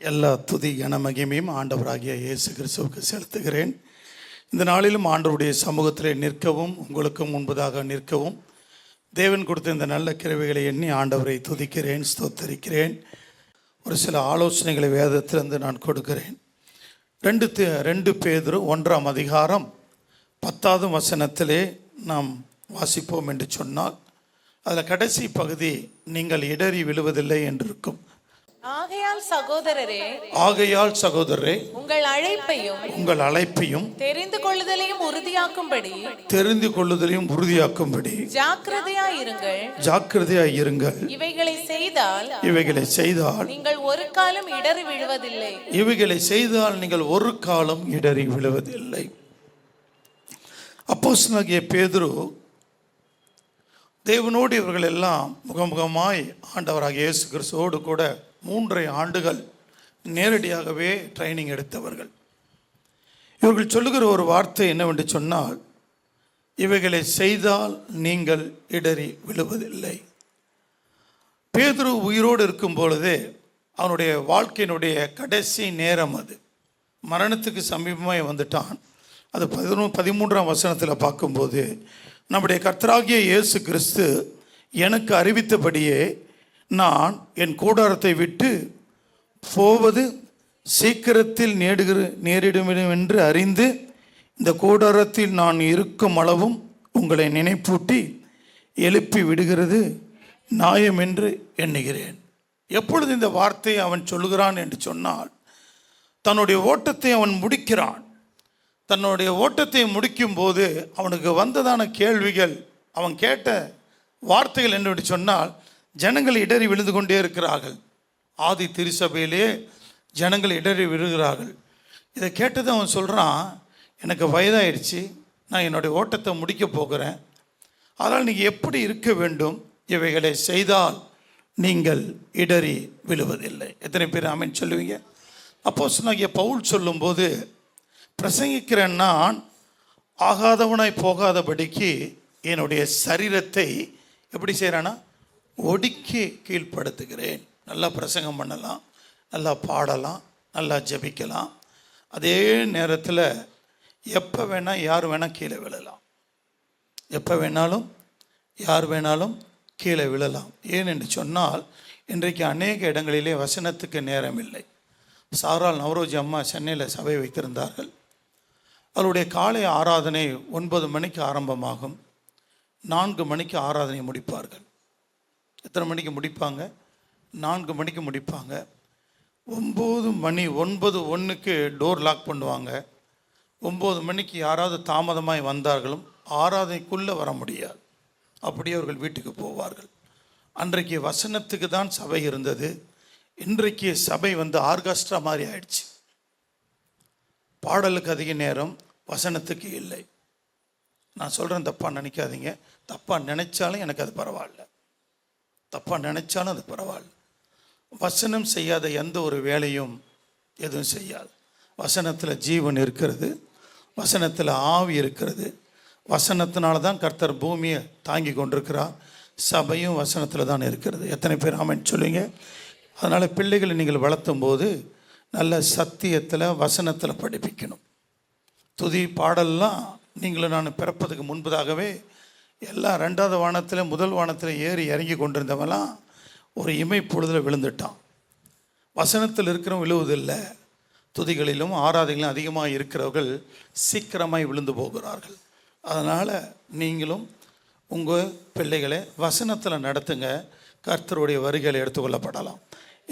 எல்லா துதி கன மகிமையும் ஆண்டவராகிய இயேசு கிறிஸ்துவுக்கு செலுத்துகிறேன். இந்த நாளிலும் ஆண்டவருடைய சமூகத்திலே நிற்கவும், உங்களுக்கும் முன்பதாக நிற்கவும் தேவன் கொடுத்த இந்த நல்ல கிருபைகளை எண்ணி ஆண்டவரை துதிக்கிறேன், ஸ்தோத்தரிக்கிறேன். ஒரு சில ஆலோசனைகளை வேதத்திலிருந்து நான் கொடுக்கிறேன். 2 பேதுரு 1ஆம் அதிகாரம் 10வது வசனத்திலே நாம் வாசிப்போம் என்று சொன்னால், அதில் கடைசி பகுதி நீங்கள் இடறி விழுவதில்லை என்று இருக்கும். ஆகையால் சகோதரரே உங்கள் அழைப்பையும் தெரிந்து கொள்ளுதலையும் உறுதியாக்கும்படி ஜாக்கிரதையாய் இருங்கள். இவைகளை செய்தால் நீங்கள் ஒரு காலம் இடறி விழுவதில்லை. அப்போஸ்தலனாகிய பேதுரு தேவனோடு இவர்கள் எல்லாம் முகமுகமாய் ஆண்டவராகிய இயேசு கிறிஸ்துவோடு கூட 3 ஆண்டுகள் நேரடியாகவே ட்ரைனிங் எடுத்தவர்கள். இவர்கள் சொல்லுகிற ஒரு வார்த்தை என்னவென்று சொன்னால், இவைகளை செய்தால் நீங்கள் இடறி விழுவதில்லை. பேதுரு உயிரோடு இருக்கும் பொழுதே அவனுடைய வாழ்க்கையினுடைய கடைசி நேரம், அது மரணத்துக்கு சமீபமாய் வந்துட்டான். அது 13ஆம் வசனத்தில் பார்க்கும்போது, நம்முடைய கர்த்தராகிய இயேசு கிறிஸ்து எனக்கு அறிவித்தபடியே நான் என் கூடாரத்தை விட்டு போவது சீக்கிரத்தில் நேரிடும் என்று அறிந்து இந்த கூடாரத்தில் நான் இருக்கும் அளவும் உங்களை நினைப்பூட்டி எழுப்பி விடுகிறது நியாயம் என்று எண்ணுகிறேன். எப்பொழுது இந்த வார்த்தையை அவன் சொல்லுகிறான் என்று சொன்னால், தன்னுடைய ஓட்டத்தை அவன் முடிக்கிறான். தன்னுடைய ஓட்டத்தை முடிக்கும்போது அவனுக்கு வந்ததான கேள்விகள், அவன் கேட்ட வார்த்தைகள் என்று சொன்னால், ஜனங்கள் இடறி விழுந்து கொண்டே இருக்கிறார்கள். ஆதி திருச்சபையிலே ஜனங்கள் இடறி விழுகிறார்கள். இதை கேட்டது அவன் சொல்கிறான், எனக்கு வயதாயிடுச்சு, நான் என்னுடைய ஓட்டத்தை முடிக்க போகிறேன், அதனால் நீங்கள் எப்படி இருக்க வேண்டும்? இவைகளை செய்தால் நீங்கள் இடறி விழுவதில்லை. எத்தனை பேர் ஆமென் சொல்லுவீங்க? அப்போஸ்தலனாகிய பவுல் சொல்லும்போது, பிரசங்கிக்கிற நான் ஆகாதவனாய் போகாதபடிக்கு என்னுடைய சரீரத்தை எப்படி செய்கிறானா, ஒடுக்கி கீழ்ப்படுத்துகிறேன். நல்லா பிரசங்கம் பண்ணலாம், நல்லா பாடலாம், நல்லா ஜெபிக்கலாம். அதே நேரத்தில் எப்போ வேணால் யார் வேணால் கீழே விழலாம். எப்போ வேணாலும் யார் வேணாலும் கீழே விழலாம். ஏன் என்று சொன்னால், இன்றைக்கு அநேக இடங்களிலே வசனத்துக்கு நேரம் இல்லை. சாரால் நவரோஜி அம்மா சென்னையில் சபை வைத்திருந்தார்கள். அவருடைய காலை ஆராதனை 9 மணிக்கு ஆரம்பமாகும். 4 மணிக்கு ஆராதனை முடிப்பார்கள். எத்தனை மணிக்கு முடிப்பாங்க? 4 மணிக்கு முடிப்பாங்க. 9 மணி 9:01க்கு டோர் லாக் பண்ணுவாங்க. 9 மணிக்கு யாராவது தாமதமாய் வந்தார்களும் ஆராதனைக்குள்ளே வர முடியாது. அப்படியே அவர்கள் வீட்டுக்கு போவார்கள். அன்றைக்கு வசனத்துக்கு தான் சபை இருந்தது. இன்றைக்கு சபை ஆர்கெஸ்ட்ரா மாதிரி ஆயிடுச்சு. பாடலுக்கு அதிக நேரம், வசனத்துக்கு இல்லை. நான் சொல்கிறேன், தப்பாக நினைக்காதீங்க. தப்பாக நினைச்சாலும் எனக்கு அது பரவாயில்ல. தப்பாக நினைச்சாலும் அது பரவாயில்ல. வசனம் செய்யாத எந்த ஒரு வேலையும் எதுவும் செய்யாது. வசனத்தில் ஜீவன் இருக்கிறது, வசனத்தில் ஆவி இருக்கிறது. வசனத்தினால தான் கர்த்தர் பூமியை தாங்கி கொண்டிருக்கிறார். சபையும் வசனத்தில் தான் இருக்கிறது. எத்தனை பேர் ஆமென் சொல்லுவீங்க? அதனால் பிள்ளைகளை நீங்கள் வளர்த்தும் போது நல்ல சத்தியத்தில் வசனத்தில் படிப்பிக்கணும். துதி பாடல்லாம் நீங்களும் நான் பிறப்பதுக்கு முன்பதாகவே எல்லாம் 2வது வானத்தில் 1 வானத்தில் ஏறி இறங்கி கொண்டிருந்தவெல்லாம் ஒரு இமை பொழுதில் விழுந்துட்டான். வசனத்தில் இருக்கிறவங்க விழுவதில்லை. துதிகளிலும் ஆராதனைகளும் அதிகமாக இருக்கிறவர்கள் சீக்கிரமாய் விழுந்து போகிறார்கள். அதனால் நீங்களும் உங்கள் பிள்ளைகளை வசனத்தில் நடத்துங்க. கர்த்தருடைய வருகையில் எடுத்துக்கொள்ளப்படலாம்.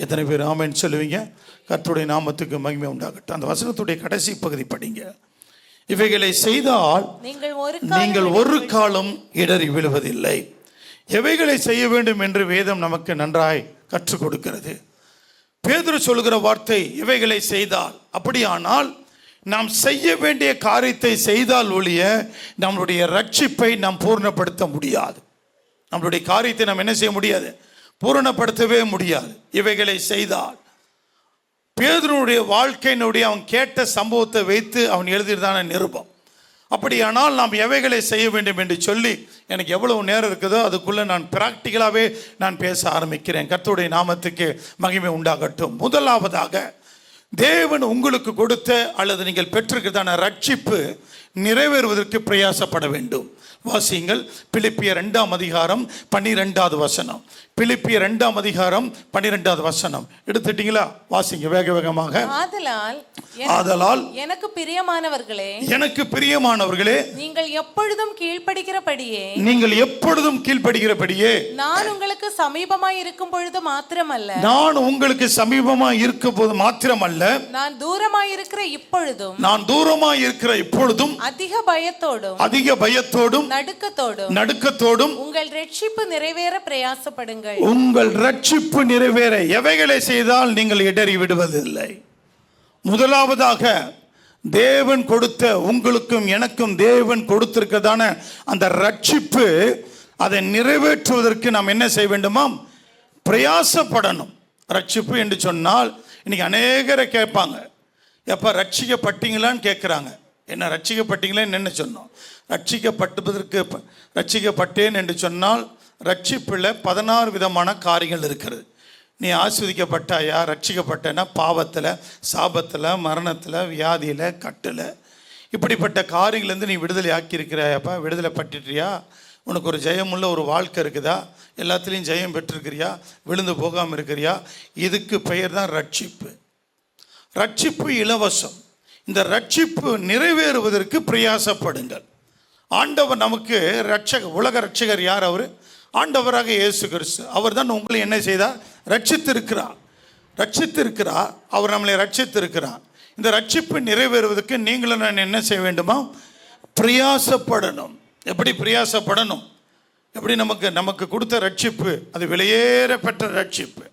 எத்தனை பேர் ஆமென் சொல்லுவீங்க? கர்த்தருடைய நாமத்துக்கு மகிமை உண்டாகட்டும். அந்த வசனத்துடைய கடைசி பகுதி படிங்க. இவைகளை செய்தால் நீங்கள் ஒரு காலம் இடறி விழுவதில்லை. எவைகளை செய்ய வேண்டும் என்று வேதம் நமக்கு நன்றாய் கற்றுக் கொடுக்கிறது. பேதுரு சொல்லுகிற வார்த்தை இவைகளை செய்தால். அப்படியானால் நாம் செய்ய வேண்டிய காரியத்தை செய்தால் ஒழிய நம்மளுடைய ரட்சிப்பை நாம் பூர்ணப்படுத்த முடியாது. நம்மளுடைய காரியத்தை நாம் என்ன செய்ய முடியாது? பூரணப்படுத்தவே முடியாது. இவைகளை செய்தால் பேதுருடைய வாழ்க்கையினுடைய அவன் கேட்ட சம்பவத்தை வைத்து அவன் எழுதியதான நிருபம். அப்படியானால் நாம் எவைகளை செய்ய வேண்டும் என்று சொல்லி எனக்கு எவ்வளவு நேரம் இருக்குதோ அதுக்குள்ளே நான் ப்ராக்டிக்கலாகவே நான் பேச ஆரம்பிக்கிறேன். கர்த்தருடைய நாமத்துக்கு மகிமை உண்டாகட்டும். முதலாவதாக, தேவன் உங்களுக்கு கொடுத்த அல்லது நீங்கள் பெற்றிருக்கிறதான ரட்சிப்பு நிறைவேறுவதற்கு பிரயாசப்பட வேண்டும். வாசியுங்கள், பிலிப்பியர் 2ஆம் அதிகாரம் 12வது வசனம். பிலிப்பியர் 2ஆம் அதிகாரம் 12வது வசனம். எடுத்துட்டீங்களா? வாசிங்க வேக வேகமாக. ஆதலால் எனக்கு பிரியமானவர்களே, எனக்கு பிரியமானவர்களே, நீங்கள் எப்பொழுதும் கீழ்ப்படிகிறபடியே நான் உங்களுக்கு சமீபமாய் இருக்கும் பொழுது மாத்திரமல்ல, நான் தூரமாய் இருக்கிற இப்பொழுதும் அதிக பயத்தோடும் நடுக்கத்தோடும் உங்கள் ரட்சிப்பு நிறைவேற பிரயாசப்படுங்கள். உங்கள் ரட்சிப்பு நிறைவேற எவைகளை செய்தால் நீங்கள் இடறி விடுவதில்லை. முதலாவதாக, தேவன் கொடுத்த, உங்களுக்கும் எனக்கும் தேவன் கொடுத்திருக்கிறதான அந்த ரட்சிப்பு, அதை நிறைவேற்றுவதற்கு நாம் என்ன செய்ய வேண்டுமாம்? பிரயாசப்படணும். ரட்சிப்பு என்று சொன்னால் இன்னைக்கு அநேகரை கேட்பாங்க, எப்போ ரட்சிக்கப்பட்டீங்களான்னு கேட்குறாங்க. என்ன ரட்சிக்கப்பட்டீங்களேன்னு என்ன சொன்னோம்? ரட்சிக்கப்பட்டேன் என்று சொன்னால் ரட்சிப்பில் 16 விதமான காரியங்கள் இருக்கிறது. நீ ஆஸ்வதிக்கப்பட்டாயா? ரட்சிக்கப்பட்டேன்னா பாவத்தில், சாபத்தில், மரணத்தில், வியாதியில், கட்டில், இப்படிப்பட்ட காரியங்கள்லேருந்து நீ விடுதலை ஆக்கியிருக்கிறாயாப்பா? விடுதலை பட்டுட்டியா? உனக்கு ஒரு ஜெயமுள்ள ஒரு வாழ்க்கை இருக்குதா? எல்லாத்துலேயும் ஜெயம் பெற்றிருக்கிறியா? விழுந்து போகாமல் இருக்கிறியா? இதுக்கு பெயர் தான் ரட்சிப்பு. ரட்சிப்பு இலவசம். இந்த ரட்சிப்பு நிறைவேறுவதற்கு பிரயாசப்படுங்கள். ஆண்டவர் நமக்கு உலக ரட்சகர் யார்? அவர் ஆண்டவராக இயேசு கிறிஸ்து. அவர் தான் உங்களை என்ன செய்தார்? ரட்சித்திருக்கிறார். அவர் நம்மளை ரட்சித்திருக்கிறார். இந்த ரட்சிப்பு நிறைவேறுவதற்கு நீங்களும் நான் என்ன செய்ய வேண்டுமா? பிரயாசப்படணும். எப்படி பிரயாசப்படணும்? எப்படி நமக்கு கொடுத்த ரட்சிப்பு அது விலையேற பெற்ற ரட்சிப்பு.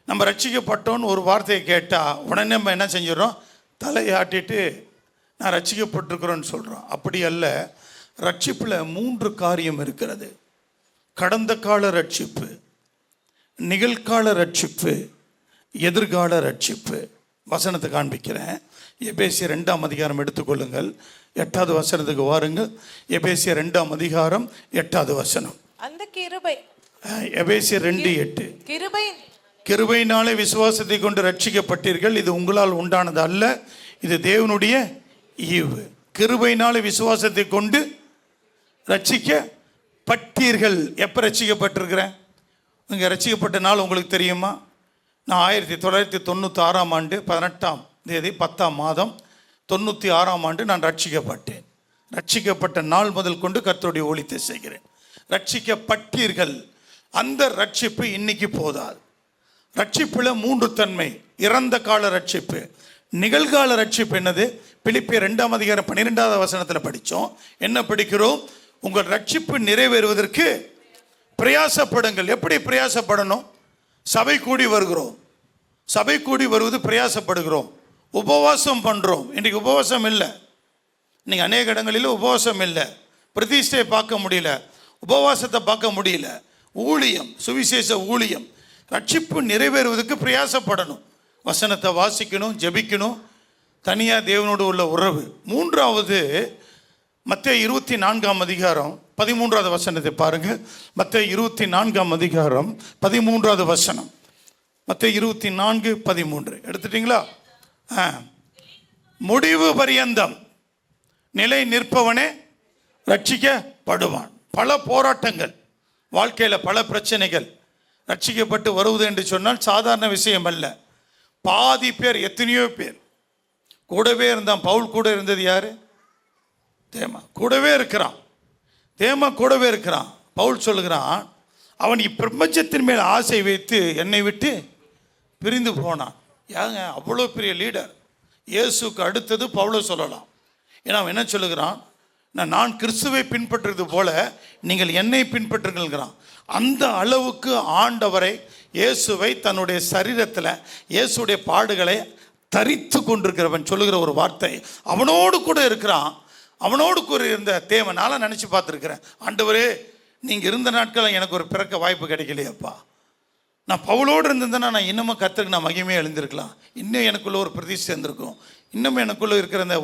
நம்ம ரட்சிக்கப்பட்டோன்னு ஒரு வார்த்தையை கேட்டால் உடனே நம்ம என்ன செஞ்சிடறோம்? தலையாட்டிட்டு நான் ரட்சிக்கப்பட்டிருக்கிறோன்னு சொல்கிறோம். அப்படி அல்ல. ரட்சிப்பில் 3 காரியம் இருக்கிறது. கடந்த கால ரட்சிப்பு, நிகழ்கால ரட்சிப்பு, எதிர்கால ரட்சிப்பு. வசனத்தை காண்பிக்கிறேன். எபேசியர் 2ஆம் அதிகாரம் எடுத்துக்கொள்ளுங்கள். 8வது வசனத்துக்கு வாருங்கள். எபேசியர் 2ஆம் அதிகாரம் 8வது வசனம். அந்த கிருபை, எபேசியர் 2:8. கிருபையினாலே விசுவாசத்தை கொண்டு ரட்சிக்கப்பட்டீர்கள், இது உங்களால் உண்டானது அல்ல, இது தேவனுடைய ஈவு. கிருபையினாலே விசுவாசத்தை கொண்டு ரட்சிக்கப்பட்டீர்கள். எப்போ ரட்சிக்கப்பட்டிருக்கிறேன்? இங்கே ரட்சிக்கப்பட்ட நாள் உங்களுக்கு தெரியுமா? நான் 1996ஆம் ஆண்டு 18ஆம் தேதி 10ஆம் மாதம் 96ஆம் ஆண்டு நான் ரட்சிக்கப்பட்டேன். ரட்சிக்கப்பட்ட நாள் முதல் கொண்டு கர்த்தருடைய ஊழியத்தை செய்கிறேன். ரட்சிக்கப்பட்டீர்கள். அந்த ரட்சிப்பு இன்னைக்கு போதாது. ரட்சிப்பில் 3 தன்மை. இறந்த கால ரட்சிப்பு, நிகழ்கால ரட்சிப்பு. என்னது? பிலிப்பியர் 2ஆம் அதிகாரம் 12வது வசனத்தில் படித்தோம். என்ன படிக்கிறோம்? உங்கள் ரட்சிப்பு நிறைவேறுவதற்கு பிரயாசப்படுங்கள். எப்படி பிரயாசப்படணும்? சபை கூடி வருகிறோம். சபை கூடி வருவது பிரயாசப்படுகிறோம். உபவாசம் பண்ணுறோம். இன்றைக்கு உபவாசம் இல்லை. இன்றைக்கி அநேக இடங்களில் உபவாசம் இல்லை. பிரதிஷ்டையை பார்க்க முடியல, உபவாசத்தை பார்க்க முடியல. ஊழியம், சுவிசேஷ ஊழியம், ரட்சிப்பு நிறைவேறுவதற்கு பிரயாசப்படணும். வசனத்தை வாசிக்கணும், ஜெபிக்கணும், தனியாக தேவனோடு உள்ள உறவு. 3வது, மத்தேயு 24ஆம் அதிகாரம் 13வது வசனத்தை பாருங்கள். மத்தேயு 24ஆம் அதிகாரம் 13வது வசனம். மத்தேயு 24:13 எடுத்துட்டீங்களா? முடிவு பரியந்தம் நிலை நிற்பவனே ரட்சிக்கப்படுவான். பல போராட்டங்கள் வாழ்க்கையில், பல பிரச்சனைகள். ரட்சிக்கப்பட்டு வருவது என்று சொன்னால் சாதாரண விஷயம் அல்ல. பாதி பேர், எத்தனையோ பேர் கூடவே இருந்தான். பவுல் கூட இருந்தது யாரு? தேமா கூடவே இருக்கிறான். பவுல் சொல்லுகிறான், அவன் இப்பிரபஞ்சத்தின் மேல் ஆசை வைத்து என்னை விட்டு பிரிந்து போனான். ஏங்க, அவ்வளோ பெரிய லீடர். இயேசுக்கு அடுத்தது பவுலை சொல்லலாம். ஏன்னா அவன் என்ன சொல்லுகிறான்? நான் கிறிஸ்துவை பின்பற்றுறது போல நீங்கள் என்னை பின்பற்றுங்கிறான். அந்த அளவுக்கு ஆண்டவரை, இயேசுவை தன்னுடைய சரீரத்தில், இயேசுடைய பாடுகளை தரித்து கொண்டிருக்கிறவன் சொல்லுகிற ஒரு வார்த்தை. அவனோடு கூட இருக்கிறான். அவனோடு கூட இருந்த தேவனால நினச்சி பார்த்துருக்கிறேன், ஆண்டவரே நீங்கள் இருந்த நாட்களில் எனக்கு ஒரு பிறக்க வாய்ப்பு கிடைக்கலையப்பா. நான் பவுலோடு இருந்திருந்தேன்னா நான் இன்னமும் கர்த்தருக்கு நான் மகிமையாக எழுந்திருக்கலாம். இன்னும் எனக்குள்ள ஒரு பிரதிஷ்டை இருந்திருக்கும். இன்னும் எனக்குள்ளே இருக்கிற அந்த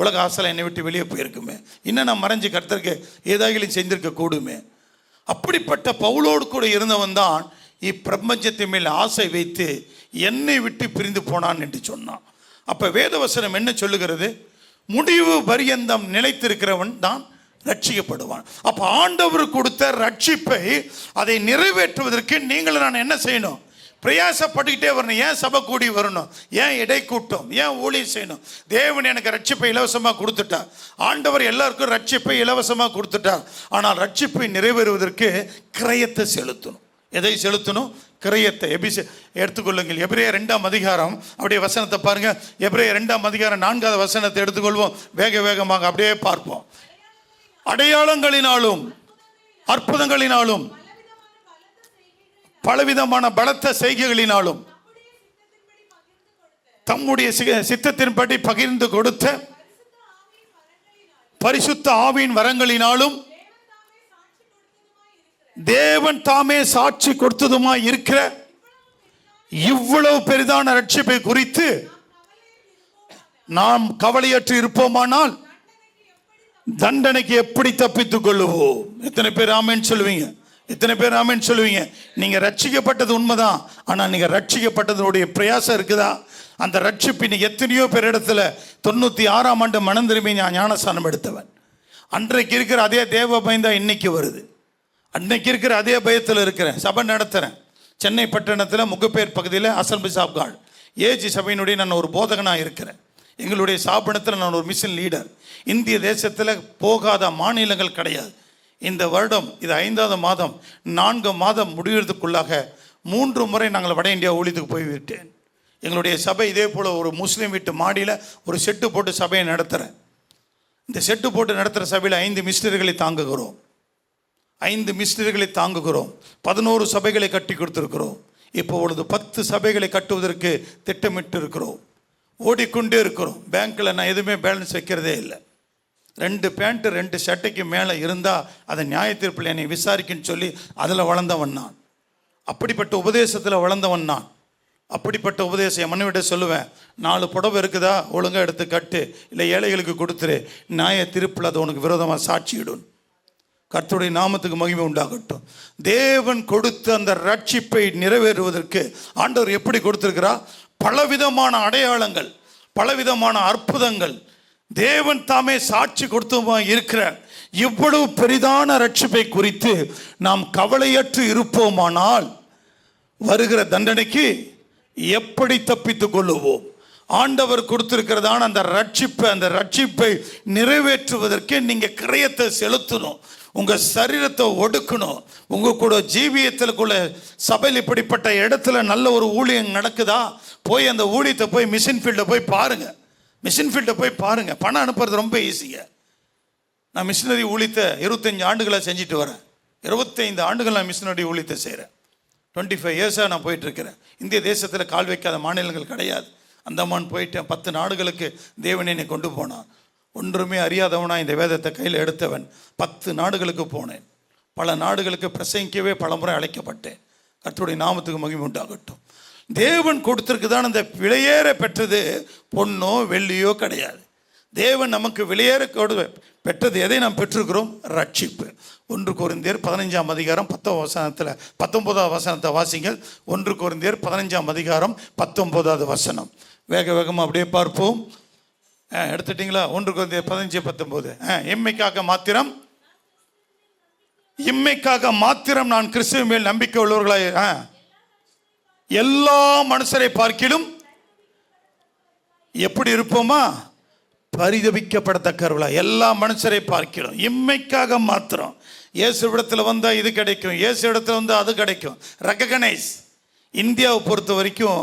உலக ஆசைலாம் என்னை விட்டு வெளியே போயிருக்குமே, இன்னும் நான் மறைஞ்சு கர்த்தருக்கு ஏதாகிலும் செஞ்சிருக்க கூடுமே. அப்படிப்பட்ட பவுலோடு கூட இருந்தவன் தான் இப்பிரபஞ்சத்தின் மேல் ஆசை வைத்து என்னை விட்டு பிரிந்து போனான் என்று சொன்னான். அப்போ வேதவசனம் என்ன சொல்லுகிறது? முடிவு பரியந்தம் நிலைத்திருக்கிறவன் தான் ரட்சிக்கப்படுவான். அப்போ ஆண்டவர் கொடுத்த ரட்சிப்பை அதை நிறைவேற்றுவதற்கு நீங்கள் நான் என்ன செய்யணும்? பிரயாசப்பட்டுக்கிட்டே வரணும். ஏன் சபை கூடி வரணும்? ஏன் இடை கூட்டம்? ஏன் ஊழியம் செய்யணும்? தேவன் எனக்கு ரட்சிப்பை இலவசமாக கொடுத்துட்டார். ஆண்டவர் எல்லாருக்கும் ரட்சிப்பை இலவசமாக கொடுத்துட்டார். ஆனால் ரட்சிப்பை நிறைவேறுவதற்கு கிரயத்தை செலுத்தணும். எதை செலுத்தணும்? கிரயத்தை. எடுத்துக்கொள்ளுங்கள். எபிரேயர் 2ஆம் அதிகாரம் அப்படியே வசனத்தை பாருங்க. எபிரேயர் 2ஆம் அதிகாரம் 4வது வசனத்தை எடுத்துக்கொள்வோம். வேகமாக அப்படியே பார்ப்போம். அடையாளங்களினாலும் அற்புதங்களினாலும் பலவிதமான பலத்த செய்கைகளினாலும் தம்முடைய சித்தத்தின்படி பகிர்ந்து கொடுத்த பரிசுத்த ஆவியின் வரங்களினாலும் தேவன் தாமே சாட்சி கொடுத்ததுமாய் இருக்கிற இவ்வளவு பெரிதான ரட்சிப்பை குறித்து நாம் கவலையற்று இருப்போமானால் தண்டனைக்கு எப்படி தப்பித்துக் கொள்ளுவோம்? எத்தனை பேர் ஆமென் சொல்லுவீங்க? எத்தனை பேர் ஆமென் சொல்லுவீங்க? நீங்கள் ரட்சிக்கப்பட்டது உண்மைதான். ஆனால் நீங்கள் ரட்சிக்கப்பட்டதனுடைய பிரயாசம் இருக்குதா? அந்த ரட்சிப்பு இன்னைக்கு எத்தனையோ பேர் இடத்துல 96ஆம் ஆண்டு மனம் திரும்பி நான் ஞானஸ்தானம் எடுத்தவன். அன்றைக்கு இருக்கிற அதே தேவ பயந்தான் இன்னைக்கு வருது. அன்னைக்கு இருக்கிற அதே பயத்தில் இருக்கிறேன். சபை நடத்துகிறேன். சென்னை பட்டணத்தில் முகப்பேர் பகுதியில் அசம்பிளிஸ் ஆஃப் காட் ஏஜி சபையினுடைய நான் ஒரு போதகனாக இருக்கிறேன். எங்களுடைய ஸ்தாபனத்தில் நான் ஒரு மிஷன் லீடர். இந்திய தேசத்தில் போகாத மாநிலங்கள் கிடையாது. இந்த வருடம் இது 5வது மாதம், 4 மாதம் முடிவதற்குள்ளாக 3 முறை நாங்கள் வட இந்தியா ஊழியத்துக்கு போய்விட்டேன். எங்களுடைய சபை இதே போல் ஒரு முஸ்லீம் வீட்டு மாடியில் ஒரு செட்டு போட்டு சபையை நடத்துகிறேன். இந்த செட்டு போட்டு நடத்துகிற சபையில் 5 மிஸ்டர்களை தாங்குகிறோம். 5 மிஸ்டர்களை தாங்குகிறோம். 11 சபைகளை கட்டி கொடுத்துருக்கிறோம். இப்பொழுது 10 சபைகளை கட்டுவதற்கு திட்டமிட்டு இருக்கிறோம். ஓடிக்கொண்டே இருக்கிறோம். பேங்க்கில் நான் எதுவுமே பேலன்ஸ் வைக்கிறதே இல்லை. 2 பேண்ட்டு 2 சட்டைக்கு மேலே இருந்தால் அதை நியாய தீர்ப்பில் என்னை விசாரிக்குன்னு சொல்லி அதில் வளர்ந்தவன் நான். அப்படிப்பட்ட உபதேசத்தில் வளர்ந்தவன் நான். அப்படிப்பட்ட உபதேசம் என் மனைவிட சொல்லுவேன். 4 புடவை இருக்குதா, ஒழுங்காக எடுத்து கட்டு, இல்லை ஏழைகளுக்கு கொடுத்துரு, நியாய தீர்ப்பில் அது உனக்கு விரோதமாக சாட்சியிடும். கர்த்தருடைய நாமத்துக்கு மகிமை உண்டாகட்டும். தேவன் கொடுத்த அந்த ரட்சிப்பை நிறைவேறுவதற்கு ஆண்டவர் எப்படி கொடுத்திருக்கிறார்? பலவிதமான அடையாளங்கள், பலவிதமான அற்புதங்கள், தேவன் தாமே சாட்சி கொடுத்துமா இருக்கிறார். இவ்வளவு பெரிதான ரட்சிப்பை குறித்து நாம் கவலையற்று இருப்போமானால் வருகிற தண்டனைக்கு எப்படி தப்பித்துக் கொள்ளுவோம்? ஆண்டவர் கொடுத்திருக்கிறதான அந்த ரட்சிப்பை நிறைவேற்றுவதற்கு நீங்க கிரயத்தை செலுத்தணும். உங்க சரீரத்தை ஒடுக்கணும். உங்க கூட ஜீவியத்திற்குள்ள சபையில் இப்படிப்பட்ட இடத்துல நல்ல ஒரு ஊழியம் நடக்குதா, போய் அந்த ஊழியத்தை போய் மிஷன் ஃபீல்டில் போய் பாருங்க. மிஷன் ஃபீல்டில் போய் பாருங்க. பணம் அனுப்புறது ரொம்ப ஈஸிங்க. நான் மிஷினரி ஊழியத்தை 25 ஆண்டுகளாக செஞ்சுட்டு வரேன். 25 ஆண்டுகள் நான் மிஷினரி ஊழியத்தை செய்கிறேன். 25 இயர்ஸாக நான் போயிட்டுருக்கிறேன். இந்திய தேசத்தில் கால் வைக்காத மாநிலங்கள் கிடையாது. அந்தமான் போயிட்டேன். 10 நாடுகளுக்கு தேவன் என்னை கொண்டு போனான். ஒன்றுமே அறியாதவனாக இந்த வேதத்தை கையில் எடுத்தவன். 10 நாடுகளுக்கு போனேன். பல நாடுகளுக்கு பிரசங்கிக்கவே பல முறை அழைக்கப்பட்டேன். கர்த்தருடைய நாமத்துக்கு மகிமை உண்டாகட்டும். தேவன் கொடுத்திருக்குதான் அந்த விலையேற பெற்றது பொன்னோ வெள்ளியோ கிடையாது. தேவன் நமக்கு விலையேற பெற்றது எதை நாம் பெற்றிருக்கிறோம்? ரட்சிப்பு. 1 கொரிந்தியர் 15ஆம் அதிகாரம் 19வது வசனத்தை வாசிங்கள். 1 கொரிந்தியர் 15ஆம் அதிகாரம் 19வது வசனம். வேகமாக அப்படியே பார்ப்போம். எடுத்துட்டீங்களா? 1 கொரிந்தியர் 15:19. இம்மைக்காக மாத்திரம் நான் கிறிஸ்துவ மேல் நம்பிக்கை உள்ளவர்களாய் எல்லா மனுஷரை பார்க்கிலும் எப்படி இருப்போமா? பரிதபிக்கப்படத்தக்கவர்களா. எல்லா மனுஷரை பார்க்கிலும் இம்மைக்காக மாத்திரம். இயேசு இடத்துல வந்தால் இது கிடைக்கும், இயேசு இடத்துல வந்தால் அது கிடைக்கும். ரெகக்னைஸ். இந்தியாவை பொறுத்த வரைக்கும்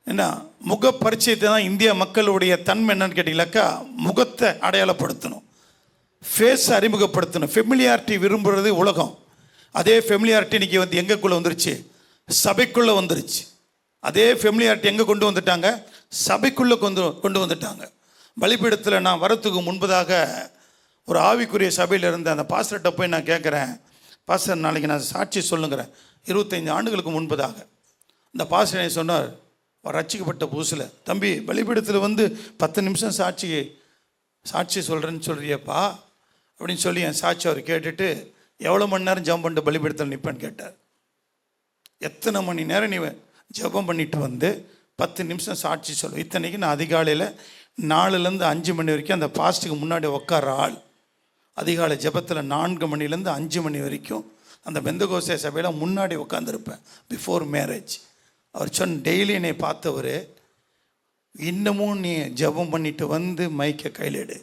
என்ன, முக பரிச்சயத்தை தான் இந்திய மக்களுடைய தன்மை என்னன்னு கேட்டீங்களாக்கா, முகத்தை அடையாளப்படுத்தணும், ஃபேஸ் அறிமுகப்படுத்தணும். ஃபெமிலியாரிட்டி விரும்புகிறது உலகம். அதே ஃபெமிலியாரிட்டி இன்னைக்கு வந்து எங்கக்குள்ளே வந்துருச்சு? சபைக்குள்ளே வந்துருச்சு. அதே ஃபெமிலியாரிட்டி எங்கே கொண்டு வந்துட்டாங்க? சபைக்குள்ளே கொண்டு வந்துட்டாங்க. பலிபீடத்தில் நான் வரத்துக்கு முன்பதாக ஒரு ஆவிக்குரிய சபையில் இருந்த அந்த பாஸ்டர்கிட்ட போய் நான் கேட்குறேன், பாஸ்டர் நாளைக்கு நான் சாட்சி சொல்லுங்கிறேன். 25 ஆண்டுகளுக்கு முன்பதாக அந்த பாஸ்டர் சொன்னார், ரட்சிக்கப்பட்ட புதுசில், தம்பி பலிபீடத்தில் வந்து 10 நிமிஷம் சாட்சி சொல்கிறேன்னு சொல்கிறியப்பா அப்படின்னு சொல்லி என் சாட்சி அவர் கேட்டுட்டு, எவ்வளோ மணி நேரம் ஜெபம் பண்ணிட்டு பலிபீடத்தில் நிற்பேன்னு கேட்டார். எத்தனை மணி நேரம் நீ ஜெபம் பண்ணிட்டு வந்து 10 நிமிஷம் சாட்சி சொல்லுவேன். இத்தனைக்கு நான் அதிகாலையில் 4லேருந்து 5 மணி வரைக்கும் அந்த பாஸ்ட்டுக்கு முன்னாடி உட்கார ஆள். அதிகாலை ஜெபத்தில் 4 மணிலேருந்து 5 மணி வரைக்கும் அந்த பெந்தகோஸ்தே சபையில் முன்னாடி உட்காந்துருப்பேன், பிஃபோர் மேரேஜ். அவர் சொன்ன டெய்லி என்னை பார்த்தவர், இன்னமும் நீ ஜெபம் பண்ணிட்டு வந்து மைக்கை கையில் எடு,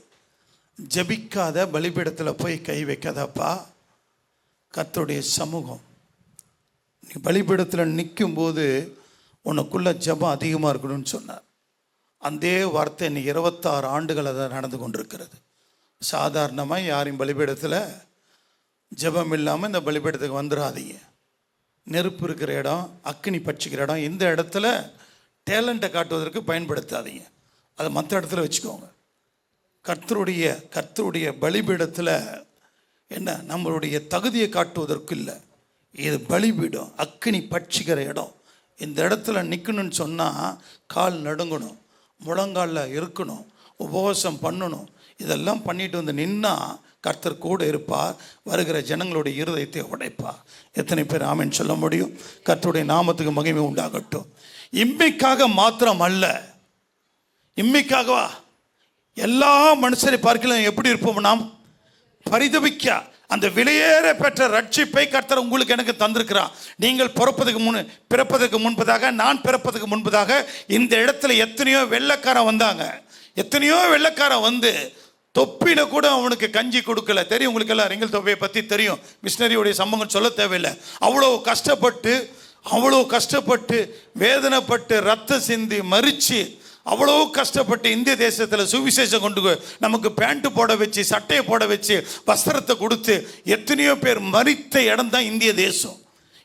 ஜெபிக்காத பலிபீடத்தில் போய் கை வைக்காதப்பா. கர்த்தருடைய சமூகம், நீ பலிபீடத்தில் நிற்கும்போது உனக்குள்ள ஜெபம் அதிகமாக இருக்கணும்னு சொன்னார். அந்த வார்த்தை இன்னைக்கு 26 ஆண்டுகள் அதை நடந்து கொண்டிருக்கிறது. சாதாரணமாக யாரையும் பலிபீடத்தில் ஜெபம் இல்லாமல் இந்த பலிபீடத்துக்கு வந்துடாதீங்க. நெருப்பு இருக்கிற இடம், அக்கினி பட்சிக்கிற இடம், இந்த இடத்துல டேலண்ட்டை காட்டுவதற்கு பயன்படுத்தாதீங்க. அதை மற்ற இடத்துல வச்சுக்கோங்க. கர்த்தருடைய பலிபீடத்தில் என்ன, நம்மளுடைய தகுதியை காட்டுவதற்கு இல்லை. இது பலிபீடம், அக்கினி பட்சிக்கிற இடம். இந்த இடத்துல நிற்கணும்னு சொன்னால் கால் நடுங்கணும், முழங்காலில் இருக்கணும், உபவாசம் பண்ணணும். இதெல்லாம் பண்ணிட்டு வந்து நின்னா கர்த்தர் கூட இருப்பார், வருகிற ஜனங்களுடைய இருதயத்தை உடைப்பார். எத்தனை பேர் ஆமென் சொல்ல முடியும்? கர்த்தருடைய நாமத்துக்கு மகிமை உண்டாகட்டும். இம்மைக்காக மாத்திரம் அல்ல, இம்மைக்காகவா? எல்லா மனுஷரை பார்க்கலாம் எப்படி இருப்போம் நாம்? பரிதபிக்க அந்த விலையேற பெற்ற ரட்சிப்பை கர்த்தர் உங்களுக்கு எனக்கு தந்திருக்கிறார். நீங்கள் பிறப்பதற்கு முன்பதாக, நான் பிறப்பதற்கு முன்பதாக இந்த இடத்துல எத்தனையோ வெள்ளைக்காரன் வந்தாங்க. எத்தனையோ வெள்ளைக்காரன் வந்து தொப்பில கூட அவனுக்கு கஞ்சி கொடுக்கல. தெரியும் உங்களுக்கு எல்லாம் ரெங்கல் தொப்பியை பற்றி தெரியும். மிஷினரியோடைய சம்பவம் சொல்ல தேவையில்லை. அவ்வளோ கஷ்டப்பட்டு வேதனைப்பட்டு ரத்தம் சிந்தி மறித்து அவ்வளோ கஷ்டப்பட்டு இந்திய தேசத்தில் சுவிசேஷம் கொண்டு நமக்கு பேண்ட்டு போட வச்சு, சட்டையை போட வச்சு, வஸ்திரத்தை கொடுத்து எத்தனையோ பேர் மறித்த இடம் தான் இந்திய தேசம்.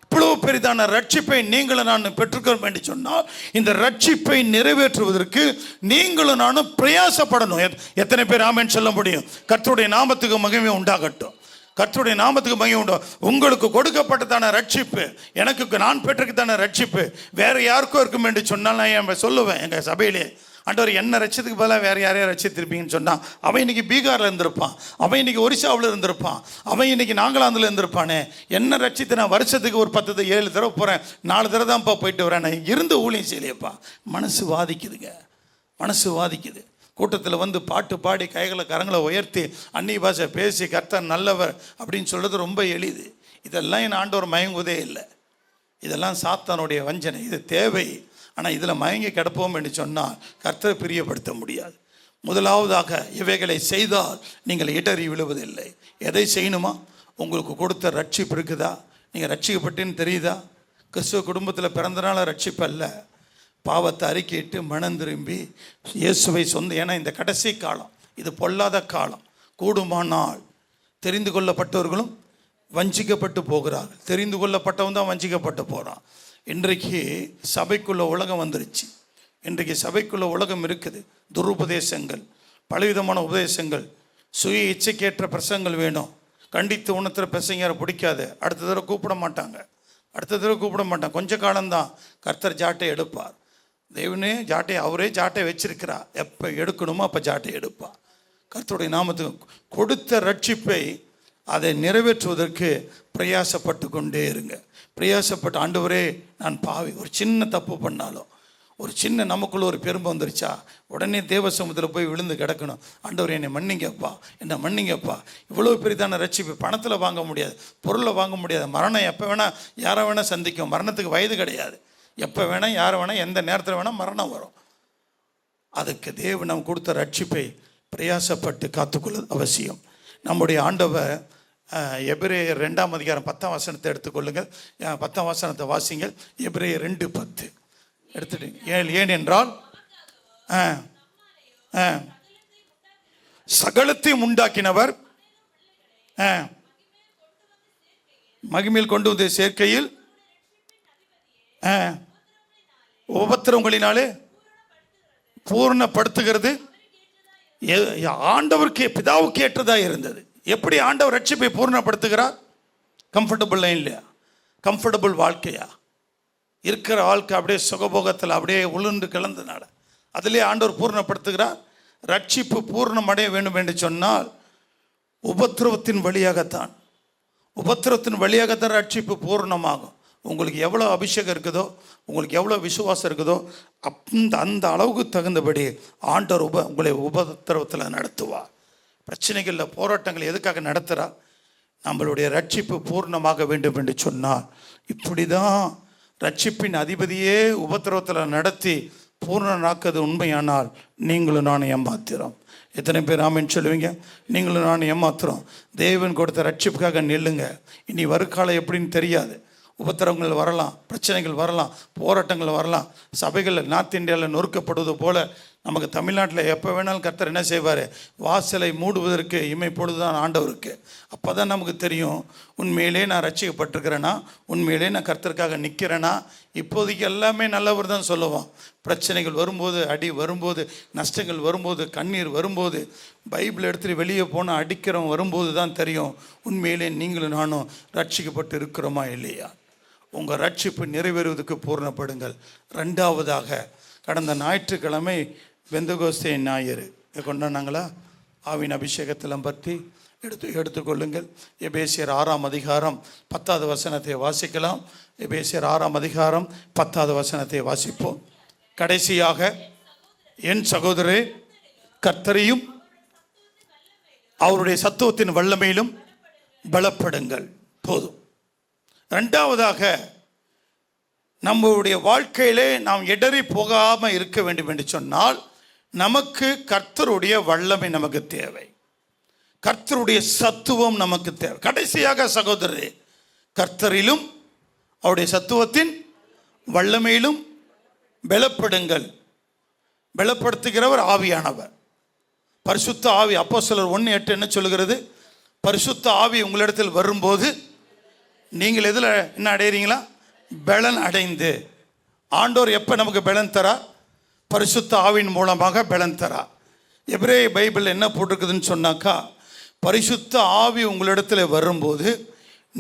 இவ்வளோ பெரிதான ரட்சிப்பை நீங்களும் நான் பெற்றுக்கொள்ள என்று சொன்னால், இந்த ரட்சிப்பை நிறைவேற்றுவதற்கு நீங்களும் நானும் பிரயாசப்படணும். எத்தனை பேர் ஆமென் சொல்ல முடியும்? கர்த்தருடைய நாமத்துக்கு மகிமை உண்டாகட்டும். கர்த்தருடைய நாமத்துக்கு மகிமை உண்டோ. உங்களுக்கு கொடுக்கப்பட்டதான ரட்சிப்பு, எனக்கு நான் பெற்றுக்கத்தான ரட்சிப்பு வேறு யாருக்கும் இருக்கும் என்று சொன்னால் நான் சொல்லுவேன். எங்கள் சபையிலே, ஆண்டவர் என்ன ரட்சத்துக்கு பதிலாக வேறு யாரையா ரட்சித்திருப்பீங்கன்னு சொன்னால், அவன் இன்னைக்கு பீகாரில் இருந்திருப்பான், அவன் இன்னைக்கு ஒரிசாவில் இருந்திருப்பான், அவன் இன்னைக்கு நாகாலாந்தில் இருந்திருப்பானே. என்ன ரட்சித்து நான் வருஷத்துக்கு ஒரு 10-7 தடவை போகிறேன், 4 தடவை தான்ப்பா போயிட்டு வரேன், நான் இருந்து ஊழியம் செய்யலையப்பா. மனசு வாதிக்குது. கூட்டத்தில் வந்து பாட்டு பாடி கைகளை கரங்களை உயர்த்தி அந்நிய பாஷை பேசி கர்த்தர் நல்லவர் அப்படின்னு சொல்கிறது ரொம்ப எளிது. இதெல்லாம் என் ஆண்டவர் மயங்குவதே இல்லை. இதெல்லாம் சாத்தானுடைய வஞ்சனை. இது தேவை. ஆனால் இதில் மயங்கி கிடப்போம் என்று சொன்னால் கர்த்தரை பிரியப்படுத்த முடியாது. முதலாவதாக இவைகளை செய்தால் நீங்கள் இடறி விழுவதில்லை. எதை செய்யணுமா? உங்களுக்கு கொடுத்த ரட்சிப்பு இருக்குதா? நீங்கள் ரட்சிக்கப்பட்டேன்னு தெரியுதா? கிறிஸ்துவ குடும்பத்தில் பிறந்தனால ரட்சிப்பு அல்ல. பாவத்தை அறிக்கையிட்டு மனம் திரும்பி இயேசுவை ஏன்னா இந்த கடைசி காலம், இது பொல்லாத காலம். கூடுமானால் தெரிந்து கொள்ளப்பட்டவர்களும் வஞ்சிக்கப்பட்டு போகிறார்கள். தெரிந்து கொள்ளப்பட்டவன் தான் வஞ்சிக்கப்பட்டு போகிறான். இன்றைக்கு சபைக்குள்ள உலகம் வந்துருச்சு. இன்றைக்கு சபைக்குள்ள உலகம் இருக்குது. துருபதேசங்கள், பலவிதமான உபதேசங்கள், சுய இச்சைக்கேற்ற பிரசங்கள் வேணும். கண்டித்து உணர்த்துற பிரசங்கரை பிடிக்காது, அடுத்த தடவை கூப்பிட மாட்டாங்க. கொஞ்ச காலம்தான் கர்த்தர் ஜாட்டை எடுப்பார். தேவனே அவரே ஜாட்டை வச்சிருக்கிறா, எப்போ எடுக்கணுமோ அப்போ ஜாட்டை எடுப்பார். கர்த்தருடைய நாமத்துக்கு கொடுத்த ரட்சிப்பை அதை நிறைவேற்றுவதற்கு பிரயாசப்பட்டு கொண்டே இருங்க. பிரயாசப்பட்டு, ஆண்டவரே நான் பாவி, ஒரு சின்ன தப்பு பண்ணாலும், ஒரு சின்ன நமக்குள்ள ஒரு பெருமை வந்துருச்சா, உடனே தேவ சமூகத்தில் போய் விழுந்து கிடக்கணும். ஆண்டவர் என்னை மன்னிங்கப்பா. இவ்வளோ பெரிதான ரட்சிப்பு பணத்தில் வாங்க முடியாது, பொருளை வாங்க முடியாது. மரணம் எப்போ வேணால் யாரை வேணால் சந்திக்கும். மரணத்துக்கு வயது கிடையாது. எப்போ வேணால் யாரை வேணால் எந்த நேரத்தில் வேணால் மரணம் வரும். அதுக்கு தேவன் நம்ம கொடுத்த ரட்சிப்பை பிரயாசப்பட்டு காத்துக்கொள்ள அவசியம். நம்முடைய ஆண்டவர் எபிரேயர் 2ஆம் அதிகாரம் 10ஆம் வசனத்தை எடுத்துக்கொள்ளுங்கள். 10ஆம் வசனத்தை வாசிங்கள். எபிரேயர் 2:10 எடுத்துட்டீங்க. ஏனென்றால் சகலத்தையும் உண்டாக்கினவர் மகிமையில் கொண்டு வந்த சேர்க்கையில் உபத்திரவங்களினாலே பூர்ணப்படுத்துகிறது. ஆண்டவருக்கு பிதாவுக்கு ஏற்றதா இருந்தது. எப்படி ஆண்டவர் ரட்சிப்பை பூர்ணப்படுத்துகிறார்? கம்ஃபர்டபுள் லைன்லையா? கம்ஃபர்டபுள் வாழ்க்கையா? இருக்கிற வாழ்க்கை அப்படியே சுகபோகத்தில் அப்படியே உளுந்து கிளந்து நட. அதிலே ஆண்டவர் பூர்ணப்படுத்துகிறார். ரட்சிப்பு பூர்ணமடைய வேண்டும் என்று சொன்னால் உபத்திரவத்தின் வழியாகத்தான் ரட்சிப்பு பூர்ணமாகும். உங்களுக்கு எவ்வளோ அபிஷேகம் இருக்குதோ, உங்களுக்கு எவ்வளோ விசுவாசம் இருக்குதோ, அந்த அளவுக்கு தகுந்தபடி ஆண்டவர் உங்களை உபத்திரவத்தில் நடத்துவார். பிரச்சனைகளில் போராட்டங்கள் எதுக்காக நடத்துகிறா? நம்மளுடைய ரட்சிப்பு பூர்ணமாக வேண்டும் என்று சொன்னால் இப்படி தான் ரட்சிப்பின் அதிபதியே உபத்திரவத்தில் நடத்தி பூர்ணனாக்குது உண்மையானால் நீங்களும் நானும் ஏமாத்திரோம். எத்தனை பேர் ஆமென் சொல்லுவீங்க? நீங்களும் நானும் ஏமாத்துறோம். தேவன் கொடுத்த ரட்சிப்புக்காக நில்லுங்க. இனி வருக்காலம் எப்படின்னு தெரியாது. உபத்திரவங்கள் வரலாம், பிரச்சனைகள் வரலாம், போராட்டங்கள் வரலாம். சபைகளில் நார்த் இந்தியாவில் நொறுக்கப்படுவது போல் நமக்கு தமிழ்நாட்டில் எப்போ வேணாலும் கர்த்தர் என்ன செய்வார்? வாசலை மூடுவதற்கு இமைப்பொழுது தான் ஆண்டவருக்கு. அப்போ தான் நமக்கு தெரியும், உண்மையிலே நான் ரட்சிக்கப்பட்டிருக்கிறேன்னா, உண்மையிலே நான் கர்த்தருக்காக நிற்கிறேன்னா. இப்போதைக்கு எல்லாமே நல்லவர் தான் சொல்லுவோம். பிரச்சனைகள் வரும்போது, அடி வரும்போது, நஷ்டங்கள் வரும்போது, கண்ணீர் வரும்போது, பைபிள் எடுத்துகிட்டு வெளியே போனால் அடிக்கிறோம் வரும்போது தான் தெரியும் உண்மையிலே நீங்களும் நானும் ரட்சிக்கப்பட்டு இருக்கிறோமா இல்லையா. உங்கள் ரட்சிப்பு நிறைவேறுவதற்கு பூர்ணப்படுங்கள். ரெண்டாவதாக, கடந்த ஞாயிற்றுக்கிழமை பெந்தகோஸ்தே ஞாயிறு கொண்டாடினாங்களா? ஆவின் அபிஷேகத்தெல்லாம் பற்றி எடுத்துக்கொள்ளுங்கள். எபேசியர் 6ஆம் அதிகாரம் 10வது வசனத்தை வாசிக்கலாம். எபேசியர் 6ஆம் அதிகாரம் 10வது வசனத்தை வாசிப்போம். கடைசியாக, என் சகோதரரே, கர்த்தரையும் அவருடைய சத்துவத்தின் வல்லமையிலும் பலப்படுங்கள். போதும். ரெண்டாவதாக, நம்முடைய வாழ்க்கையிலே நாம் இடறி போகாமல் இருக்க வேண்டும் என்று சொன்னால் நமக்கு கர்த்தருடைய வல்லமை நமக்கு தேவை, கர்த்தருடைய சத்துவம் நமக்கு தேவை. கடைசியாக சகோதரரே, கர்த்தரிலும் அவருடைய சத்துவத்தின் வல்லமையிலும் பலப்படுங்கள். பலப்படுத்துகிறவர் ஆவியானவர், பரிசுத்த ஆவி. அப்போஸ்தலர் 1:8 என்ன சொல்லுகிறது? பரிசுத்த ஆவி உங்களிடத்தில் வரும்போது நீங்கள் எதில் என்ன அடைகிறீங்களா? பலன் அடைந்து. ஆண்டோர் எப்போ நமக்கு பலன் தரா? பரிசுத்த ஆவின் மூலமாக பலன் தரா. எபிரேய பைபிள் என்ன போட்டிருக்குதுன்னு சொன்னாக்கா, பரிசுத்த ஆவி உங்களிடத்தில் வரும்போது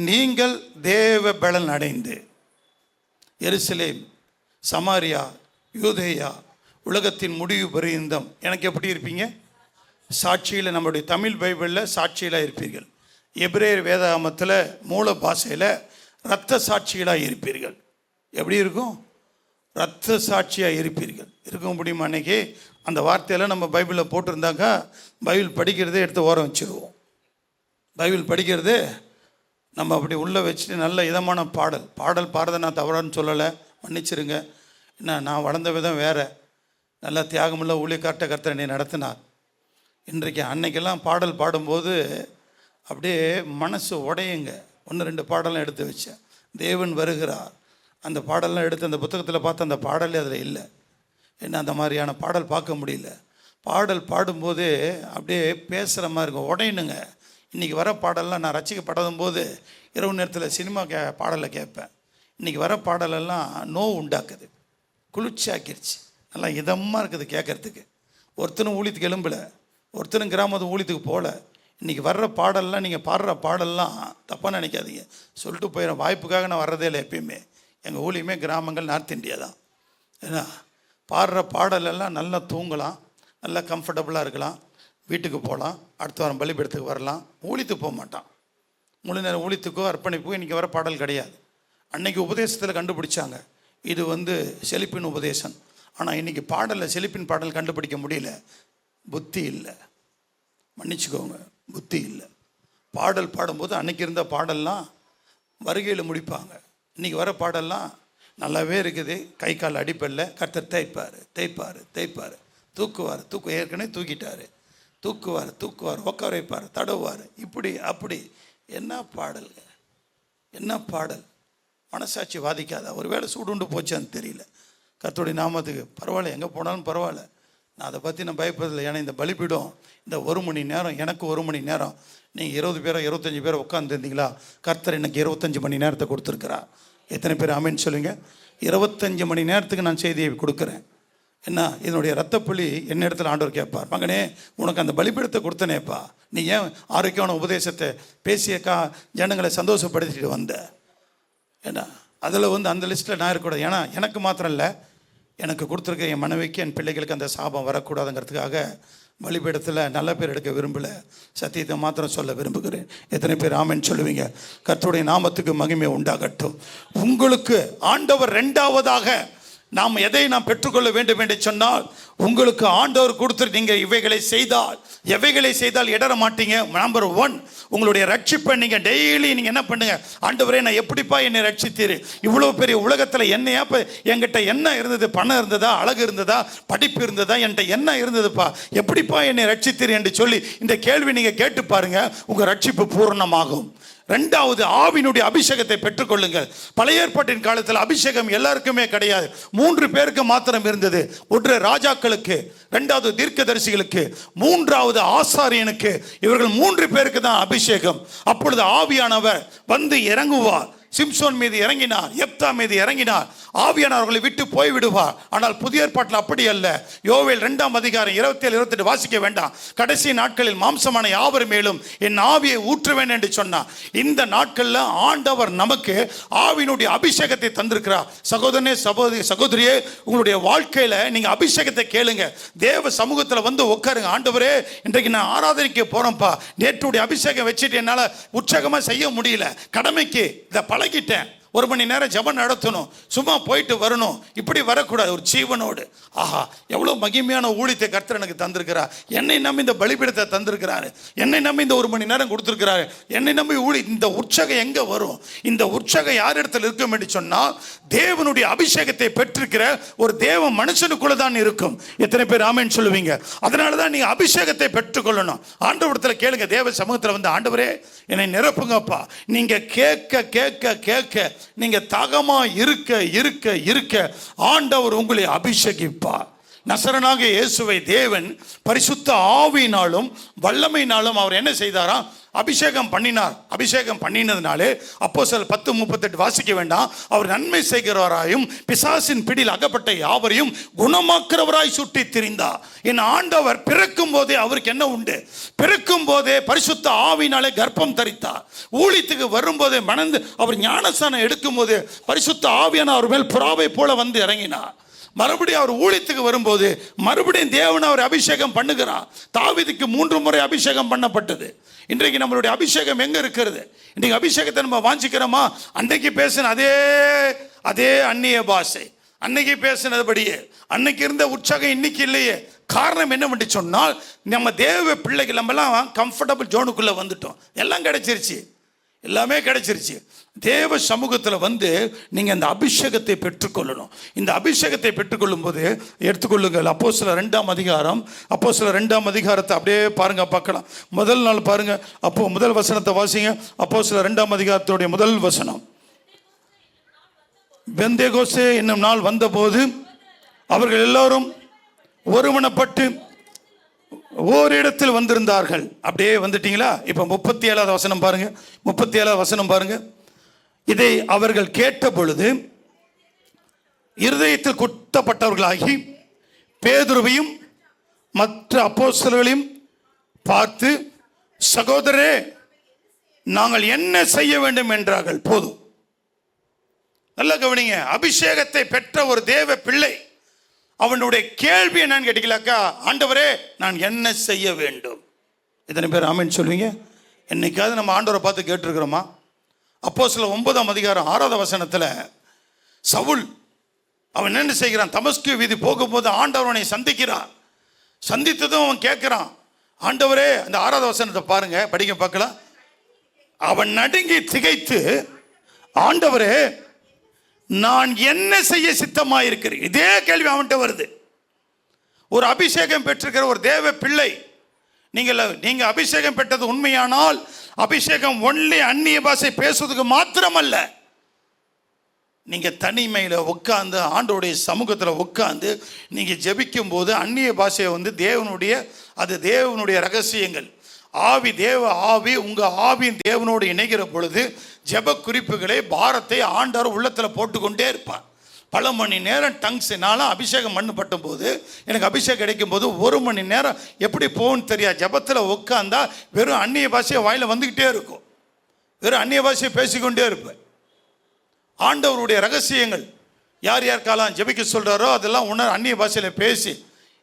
நீங்கள் தேவ பலன் அடைந்து. எருசலேம், சமாரியா, யூதேயா, உலகத்தின் முடிவு பரியந்தம் எனக்கு எப்படி இருப்பீங்க? சாட்சியில். நம்முடைய தமிழ் பைபிளில் சாட்சியில் இருப்பீர்கள். எபிரேயர் வேதாகமத்தில் மூல பாஷையில் இரத்த சாட்சிகளாக இருப்பீர்கள். எப்படி இருக்கும்? இரத்த சாட்சியாக இருப்பீர்கள். இருக்க முடியுமா? அன்றைக்கி அந்த வார்த்தையெல்லாம் நம்ம பைபிளில் போட்டிருந்தாக்கா பைபிள் படிக்கிறதே எடுத்து ஓரம் வச்சுருவோம். பைபிள் படிக்கிறது நம்ம அப்படி உள்ளே வச்சுட்டு நல்ல இதமான பாடல் பாடுறதை நான் தவறான்னு சொல்லலை, மன்னிச்சிருங்க. என்ன, நான் வளர்ந்த விதம் வேறு. நல்லா தியாகமுள்ள ஊழியக்கார்ட்ட கர்த்தர் என்னை நடத்தினார். இன்றைக்கு அன்னைக்கெல்லாம் பாடல் பாடும்போது அப்படியே மனசு உடையுங்க. 1-2 பாடலாம் எடுத்து வச்சேன். தேவன் வருகிறார், அந்த பாடலாம் எடுத்து அந்த புத்தகத்தில் பார்த்து அந்த பாடலே அதில் இல்லை. என்ன, அந்த மாதிரியான பாடல் பார்க்க முடியல. பாடல் பாடும்போது அப்படியே பேசுகிற மாதிரி இருக்கும், உடையணுங்க. இன்றைக்கி வர பாடலாம் நான் ரசிக்கப்படும் போது இரவு நேரத்தில் சினிமா பாடலை கேட்பேன். இன்றைக்கி வர பாடலெல்லாம் நோவு உண்டாக்குது, குளிர்ச்சி ஆக்கிருச்சு, நல்லா இதமாக இருக்குது கேட்குறதுக்கு. ஒருத்தனும் ஊழியத்துக்கு எழும்பலை, ஒருத்தனும் கிராமத்து ஊழியத்துக்கு போகல. இன்றைக்கி வர்ற பாடல்லாம், நீங்கள் பாடுற பாடல்லாம் தப்பாக நினைக்காதீங்க, சொல்லிட்டு போயிடும். வாய்ப்புக்காக நான் வர்றதே இல்லை எப்பயுமே. எங்கள் ஊழியமே கிராமங்கள், நார்த் இந்தியா தான். ஏன்னா பாடுற பாடலெல்லாம் நல்லா தூங்கலாம், நல்லா கம்ஃபர்டபுளாக இருக்கலாம், வீட்டுக்கு போகலாம், அடுத்த வாரம் பலிபீடத்துக்கு வரலாம். ஊழியத்துக்கு போக மாட்டான். முழு நேரம் ஊழியத்துக்கோ அர்ப்பணிப்போ இன்றைக்கி வர பாடல் கிடையாது. அன்றைக்கி உபதேசத்தில் கண்டுபிடிச்சாங்க இது செழிப்பின் உபதேசம். ஆனால் இன்றைக்கி பாடலில் செழிப்பின் பாடல் கண்டுபிடிக்க முடியல. புத்தி இல்லை, மன்னிச்சுக்கோங்க, புத்தி இல்லை. பாடல் பாடும்போது அன்றைக்கி இருந்த பாடல்லாம் வருகையில் முடிப்பாங்க. இன்றைக்கி வர பாடல்லாம் நல்லாவே இருக்குது, கை கால் அடிப்படல, கர்த்தர் தேய்ப்பார், தூக்குவார், ஏற்கனவே தூக்கிட்டார், தூக்குவார், உட்கார வைப்பார், தடவுவார், இப்படி அப்படி. என்ன பாடல்ங்க, என்ன பாடல்! மனசாட்சி வாதிக்காதா? ஒரு வேளை சூடுண்டு போச்சான்னு தெரியல. கர்த்தருடைய நாமத்துக்கு பரவாயில்ல, எங்கே போனாலும் பரவாயில்ல, நான் அதை பற்றி நான் பயப்படுறதில்லை. ஏன்னா இந்த பலிபீடம் இந்த 1 மணி நேரம், எனக்கு 1 மணி நேரம், நீங்கள் 20 பேரோ 25 பேரோ உட்காந்துருந்தீங்களா? கர்த்தர் எனக்கு 25 மணி நேரத்தை கொடுத்துருக்குறா. எத்தனை பேர் ஆமென் சொல்லுங்க? 25 மணி நேரத்துக்கு நான் செய்தியை கொடுக்குறேன். என்ன, இதனுடைய ரத்தப்புள்ளி என்ன இடத்துல ஆண்டவர் கேட்பார், மகனே உனக்கு அந்த பலிபீடத்தை கொடுத்தனேப்பா, நீ ஏன் ஆரோக்கியமான உபதேசத்தை பேசியக்கா ஜனங்களை சந்தோஷப்படுத்திட்டு வந்த? ஏன்னா அதில் வந்து அந்த லிஸ்ட்டில் நான் இருக்கக்கூடாது. ஏன்னா எனக்கு மாத்திரம் இல்லை, எனக்கு கொடுத்துருக்க என் மனைவிக்கு என் பிள்ளைகளுக்கு அந்த சாபம் வரக்கூடாதுங்கிறதுக்காக பலிபீடத்தில் நல்ல பேர் எடுக்க விரும்பலை, சத்தியத்தை மாத்திரம் சொல்ல விரும்புகிறேன். எத்தனை பேர் ஆமென் சொல்லுவீங்க? கர்த்தருடைய நாமத்துக்கு மகிமை உண்டாகட்டும். உங்களுக்கு ஆண்டவர் ரெண்டாவதாக நாம் எதை நாம் பெற்றுக்கொள்ள வேண்டும் என்று சொன்னால், உங்களுக்கு ஆண்டவர் கொடுத்துட்டு நீங்கள் எவைகளை செய்தால் இடற மாட்டீங்க. நம்பர் 1, உங்களுடைய ரட்சிப்பை நீங்கள் டெய்லி நீங்கள் என்ன பண்ணுங்க, ஆண்டவரே நான் எப்படிப்பா என்னை ரட்சித்தீர், இவ்வளோ பெரிய உலகத்தில் என்னையா என்கிட்ட என்ன இருந்தது, பணம் இருந்ததா, அழகு இருந்ததா, படிப்பு இருந்ததா, என்கிட்ட என்ன இருந்ததுப்பா, எப்படிப்பா என்னை ரட்சித்தீர் என்று சொல்லி இந்த கேள்வி நீங்கள் கேட்டு பாருங்க, உங்கள் ரட்சிப்பு பூர்ணமாகும். ரெண்டாவது, ஆவியினுடைய அபிஷேகத்தை பெற்றுக்கொள்ளுங்கள். பழைய ஏற்பாட்டின் காலத்தில் அபிஷேகம் எல்லாருக்குமே கிடையாது, 3 பேருக்கு மாத்திரம் இருந்தது. ஒன்று ராஜாக்களுக்கு, 2வது தீர்க்கதரிசிகளுக்கு, 3வது ஆசாரியனுக்கு. இவர்கள் 3 பேருக்கு தான் அபிஷேகம். அப்பொழுது ஆவியானவர் வந்து இறங்குவார். சிம்சோன் மீது இறங்கினார், எப்தா மீது இறங்கினார். ஆவியானவர்களை விட்டு போய்விடுவார். ஆனால் புதிய ஏற்பாட்டில் அப்படி அல்ல. யோவேல் 2ஆம் அதிகாரம் 27-28 வாசிக்க வேண்டாம். கடைசி நாட்களில் மாம்சமான யாவர் மேலும் என் ஆவியை ஊற்றுவேன் என்று சொன்னார். இந்த நாட்களில் ஆண்டவர் நமக்கு ஆவியினுடைய அபிஷேகத்தை தந்திருக்கிறார். சகோதரனே, சகோதரியே, உங்களுடைய வாழ்க்கையில் நீங்கள் அபிஷேகத்தை கேளுங்க. தேவ சமூகத்தில் வந்து உட்காருங்க. ஆண்டவரே, இன்றைக்கு நான் ஆராதனைக்கு போகிறேன்ப்பா, நேற்றுடைய அபிஷேகம் வச்சுட்டு என்னால் உற்சாகமாக செய்ய முடியல, கடமைக்கு இதை பழகிட்டேன், 1 மணி நேரம் ஜெபம் நடத்தணும், சும்மா போயிட்டு வரணும், இப்படி வரக்கூடாது. ஒரு ஜீவனோடு, ஆஹா எவ்வளோ மகிமையான ஊழியத்தை கர்த்தர் எனக்கு தந்திருக்கிறார், என்னை நம்பி இந்த பலிபீடத்தை தந்திருக்கிறாரு, என்னை நம்பி இந்த 1 மணி நேரம் கொடுத்துருக்கிறாரு, என்னை நம்பி இந்த உற்சாகம் எங்கே வரும்? இந்த உற்சாகம் யார் இடத்துல இருக்கும் என்று சொன்னால், தேவனுடைய அபிஷேகத்தை பெற்றிருக்கிற ஒரு தேவ மனுஷனுக்குள்ள தான் இருக்கும். எத்தனை பேர் ஆமென் சொல்லுவீங்க? அதனால தான் நீங்கள் அபிஷேகத்தை பெற்றுக்கொள்ளணும். ஆண்டவரத்தில் கேளுங்க. தேவ சமூகத்தில் வந்து, ஆண்டவரே என்னை நிரப்புங்கப்பா. நீங்கள் கேட்க கேட்க கேட்க நீங்க தாகமா இருக்க இருக்க இருக்க ஆண்டவர் உங்களை அபிஷேகிப்பார். நசரனாகிய இயேசுவை தேவன் பரிசுத்த ஆவியினாலும் வல்லமையினாலும் அவர் என்ன செய்தாராம்? அபிஷேகம் பண்ணினார். அபிஷேகம் பண்ணினதுனாலே அப்போஸ்தலர் 10:38 வாசிக்க வேண்டாம். அவர் நன்மை செய்கிறவராயும் பிசாசின் பிடியில் அகப்பட்ட யாவரையும் குணமாக்குறவராய் சுற்றி திரிந்தார். என் ஆண்டவர் பிறக்கும் போதே அவருக்கு என்ன உண்டு? பிறக்கும் போதே பரிசுத்த ஆவியினாலே கர்ப்பம் தரித்தார். ஊழியத்துக்கு வரும்போதே மணந்து அவர் ஞானஸ்நானம் எடுக்கும் போது பரிசுத்த ஆவியான அவர் மேல் புறாவை போல வந்து இறங்கினார். மறுபடியும் அவர் ஊழியத்துக்கு வரும்போது மறுபடியும் தேவன் அவர் அபிஷேகம் பண்ணுகிறார். தாவீதுக்கு 3 முறை அபிஷேகம் பண்ணப்பட்டது. இன்றைக்கு நம்மளுடைய அபிஷேகம் எங்க இருக்கிறது? இன்றைக்கு அபிஷேகத்தை நம்ம வாஞ்சிக்கிறோமா? அன்னைக்கு பேசின அதே அந்நிய பாஷை, அன்னைக்கு பேசினதுபடியே, அன்னைக்கு இருந்த உற்சாகம் இன்னைக்கு இல்லையே. காரணம் என்னவென்று சொன்னால், நம்ம தேவ பிள்ளைகள் நம்மலாம் கம்ஃபர்டபுள் ஜோனுக்குள்ளே வந்துட்டோம். எல்லாம் கிடைச்சிருச்சு, எல்லாமே கிடைச்சிருச்சு. தேவ சமூகத்தில் வந்து நீங்கள் இந்த அபிஷேகத்தை பெற்றுக்கொள்ளணும். இந்த அபிஷேகத்தை பெற்றுக்கொள்ளும் போது எடுத்துக்கொள்ளுங்கள். அப்போஸ்தலர் 2ஆம் அதிகாரம், அப்போஸ்தலர் 2ஆம் அதிகாரத்தை அப்படியே பாருங்க, பார்க்கலாம். முதல் நாள் பாருங்க, அப்போ முதல் வசனத்தை வாசிங்க. அப்போஸ்தலர் 2ஆம் அதிகாரத்துடைய முதல் வசனம். பெந்தேகோஸ்தே என்னும் நாள் வந்தபோது அவர்கள் எல்லாரும் ஒருமனப்பட்டு ஓரிடத்தில் வந்திருந்தார்கள். அப்படியே வந்துட்டீங்களா? இப்போ 37வது வசனம் பாருங்க. 37வது வசனம் பாருங்க. இதை அவர்கள் கேட்ட பொழுது இருதயத்தில் குத்தப்பட்டவர்களாகி பேதுருவையும் மற்ற அப்போஸ்தலர்களையும் பார்த்து, சகோதரரே, நாங்கள் என்ன செய்ய வேண்டும் என்றார்கள். போதும், நல்லா கவனிங்க. அபிஷேகத்தை பெற்ற ஒரு தேவ பிள்ளை, அவனுடைய கேள்வி என்னன்னு கேட்டீங்களாக்கா, ஆண்டவரே நான் என்ன செய்ய வேண்டும்? எத்தனை பேர் ஆமென் சொல்வீங்க? என்னைக்காவது நம்ம ஆண்டவரை பார்த்து கேட்டிருக்கிறோமா? அப்போஸ்தலர் 9ஆம் அதிகாரம் 6வது வசனத்தில் சவுல் அவன் என்ன செய்கிறான்? தமஸ்கு வீதி போகும்போது ஆண்டவனை சந்திக்கிறான். சந்தித்ததும் அவன் கேட்கிறான், ஆண்டவரே, அந்த 6வது வசனத்தை பாருங்க, படிக்க பார்க்கலாம். அவன் நடுங்கி திகைத்து, ஆண்டவரே நான் என்ன செய்ய சித்தமாயிருக்கிறேன்? இதே கேள்வி அவன்கிட்ட வருது. ஒரு அபிஷேகம் பெற்றிருக்கிற ஒரு தேவ பிள்ளை, நீங்க அபிஷேகம் பெற்றது உண்மையானால், அபிஷேகம் ஒன்லி அந்நிய பாஷை பேசுவதுக்கு மாத்திரமல்ல, நீங்க தனிமையில் உட்கார்ந்து ஆண்டவருடைய சமூகத்தில் உட்கார்ந்து நீங்க ஜெபிக்கும் போது அந்நிய பாஷையை வந்து தேவனுடைய ரகசியங்கள். ஆவி, தேவ ஆவி உங்க ஆவியின் தேவனோடு இணைகிற பொழுது ஜெப குறிப்புகளை, பாரத்தை ஆண்டவர் உள்ளத்தில் போட்டுக்கொண்டே இருப்பார். பல மணி நேரம் டங்ஸ்னாலும் அபிஷேகம் பண்ணப்பட்ட போது, எனக்கு அபிஷேகம் கிடைக்கும் போது 1 மணி நேரம் எப்படி போகும்னு தெரியாது. ஜபத்தில் உட்காந்தா வெறும் அந்நிய பாஷையை வாயில் வந்துக்கிட்டே இருக்கும், வெறும் அந்நிய பாஷையை பேசிக்கொண்டே இருப்பேன். ஆண்டவருடைய ரகசியங்கள் யார் யாருக்கெல்லாம் ஜெபிக்க சொல்கிறாரோ அதெல்லாம் அந்நிய பாஷையில் பேசி,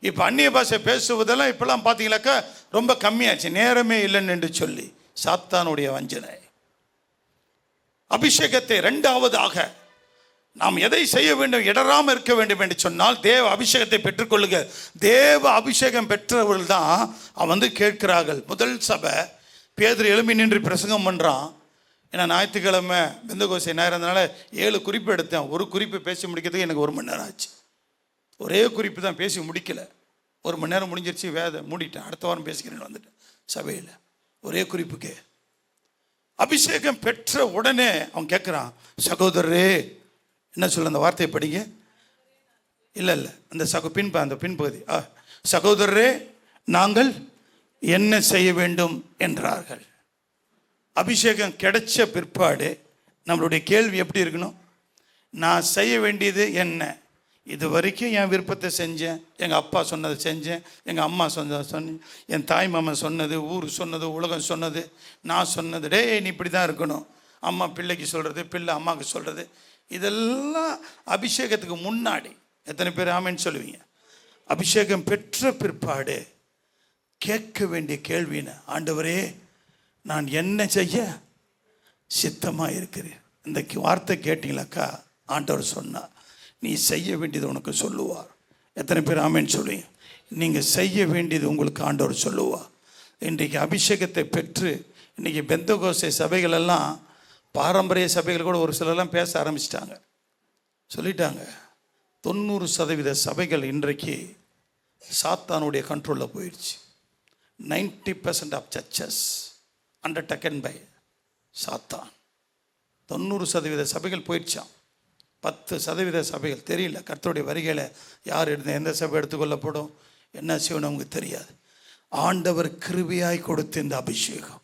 இப்போ அந்நிய பாஷை பேசுவதெல்லாம் இப்போல்லாம் பார்த்தீங்கன்னாக்கா ரொம்ப கம்மியாச்சு. நேரமே இல்லைன்னு என்று சொல்லி சாத்தானுடைய வஞ்சனை. அபிஷேகத்தை இரண்டாவதாக நாம் எதை செய்ய வேண்டும், இடராமல் இருக்க வேண்டும் என்று சொன்னால் தேவ அபிஷேகத்தை பெற்றுக்கொள்ளுங்க. தேவ அபிஷேகம் பெற்றவர்கள் தான் கேட்கிறார்கள். முதல் சபை பேதுரு எழும்பி நின்று பிரசங்கம் பண்ணுறான். ஏன்னா ஞாயிற்றுக்கிழமை பெந்தகோஸ்தே நேரம்னால 7 குறிப்பு எடுத்தேன். ஒரு குறிப்பு பேசி முடிக்கிறதுக்கு எனக்கு 1 மணி நேரம் ஆச்சு. ஒரே குறிப்பு தான் பேசி முடிக்கலை. 1 மணி நேரம் முடிஞ்சிருச்சு, மூடிட்டேன். அடுத்த வாரம் பேசிக்கிறேன்னு வந்துட்டேன் சபையில். ஒரே குறிப்புக்கு அபிஷேகம் பெற்ற உடனே அவன் கேட்குறான், சகோதரரே என்ன சொல்ல, அந்த வார்த்தையை படிங்க. இல்லை அந்த பின்பகுதி, சகோதரரே நாங்கள் என்ன செய்ய வேண்டும் என்றார்கள். அபிஷேகம் கிடைச்ச பிற்பாடு நம்மளுடைய கேள்வி எப்படி இருக்கணும்? நான் செய்ய வேண்டியது என்ன? இது வரைக்கும் என் விருப்பத்தை செஞ்சேன், எங்கள் அப்பா சொன்னதை செஞ்சேன், எங்கள் அம்மா சொன்னேன், என் தாய் மாமன் சொன்னது, ஊர் சொன்னது, உலகம் சொன்னது, நான் சொன்னது. நீ இப்படி தான் இருக்கணும். அம்மா பிள்ளைக்கு சொல்கிறது, பிள்ளை அம்மாவுக்கு சொல்கிறது, இதெல்லாம் அபிஷேகத்துக்கு முன்னாடி. எத்தனை பேர் ஆமேன்னு சொல்லுவீங்க? அபிஷேகம் பெற்ற பிற்பாடு கேட்க வேண்டிய கேள்வின்னு, ஆண்டவரே நான் என்ன செய்ய சித்தமாக இருக்கிறேன். இந்த வார்த்தை கேட்டீங்களாக்கா ஆண்டவர் சொன்னார், நீ செய்ய வேண்டியது உனக்கு சொல்லுவார். எத்தனை பேர் ஆமேன்னு சொல்லுவீங்க? நீங்கள் செய்ய வேண்டியது உங்களுக்கு ஆண்டவர் சொல்லுவார். இன்றைக்கு அபிஷேகத்தை பெற்று இன்றைக்கி பெந்தகோஸ்தே சபைகளெல்லாம், பாரம்பரிய சபைகள் கூட ஒரு சிலரெல்லாம் பேச ஆரம்பிச்சிட்டாங்க. சொல்லிட்டாங்க 90% சபைகள் இன்றைக்கு சாத்தானுடைய கண்ட்ரோலில் போயிடுச்சு. 90% ஆஃப் சர்ச்சஸ் அண்டர்டேக்கன் பை சாத்தான். 90% சபைகள் போயிடுச்சான். 10% சபைகள் தெரியல. கர்த்தருடைய வருகையில் யார் எந்த சபை எடுத்துக்கொள்ளப்படும், என்ன செய்யணும் நமக்கு தெரியாது. ஆண்டவர் கிருபையாய் கொடுத்த இந்த அபிஷேகம்,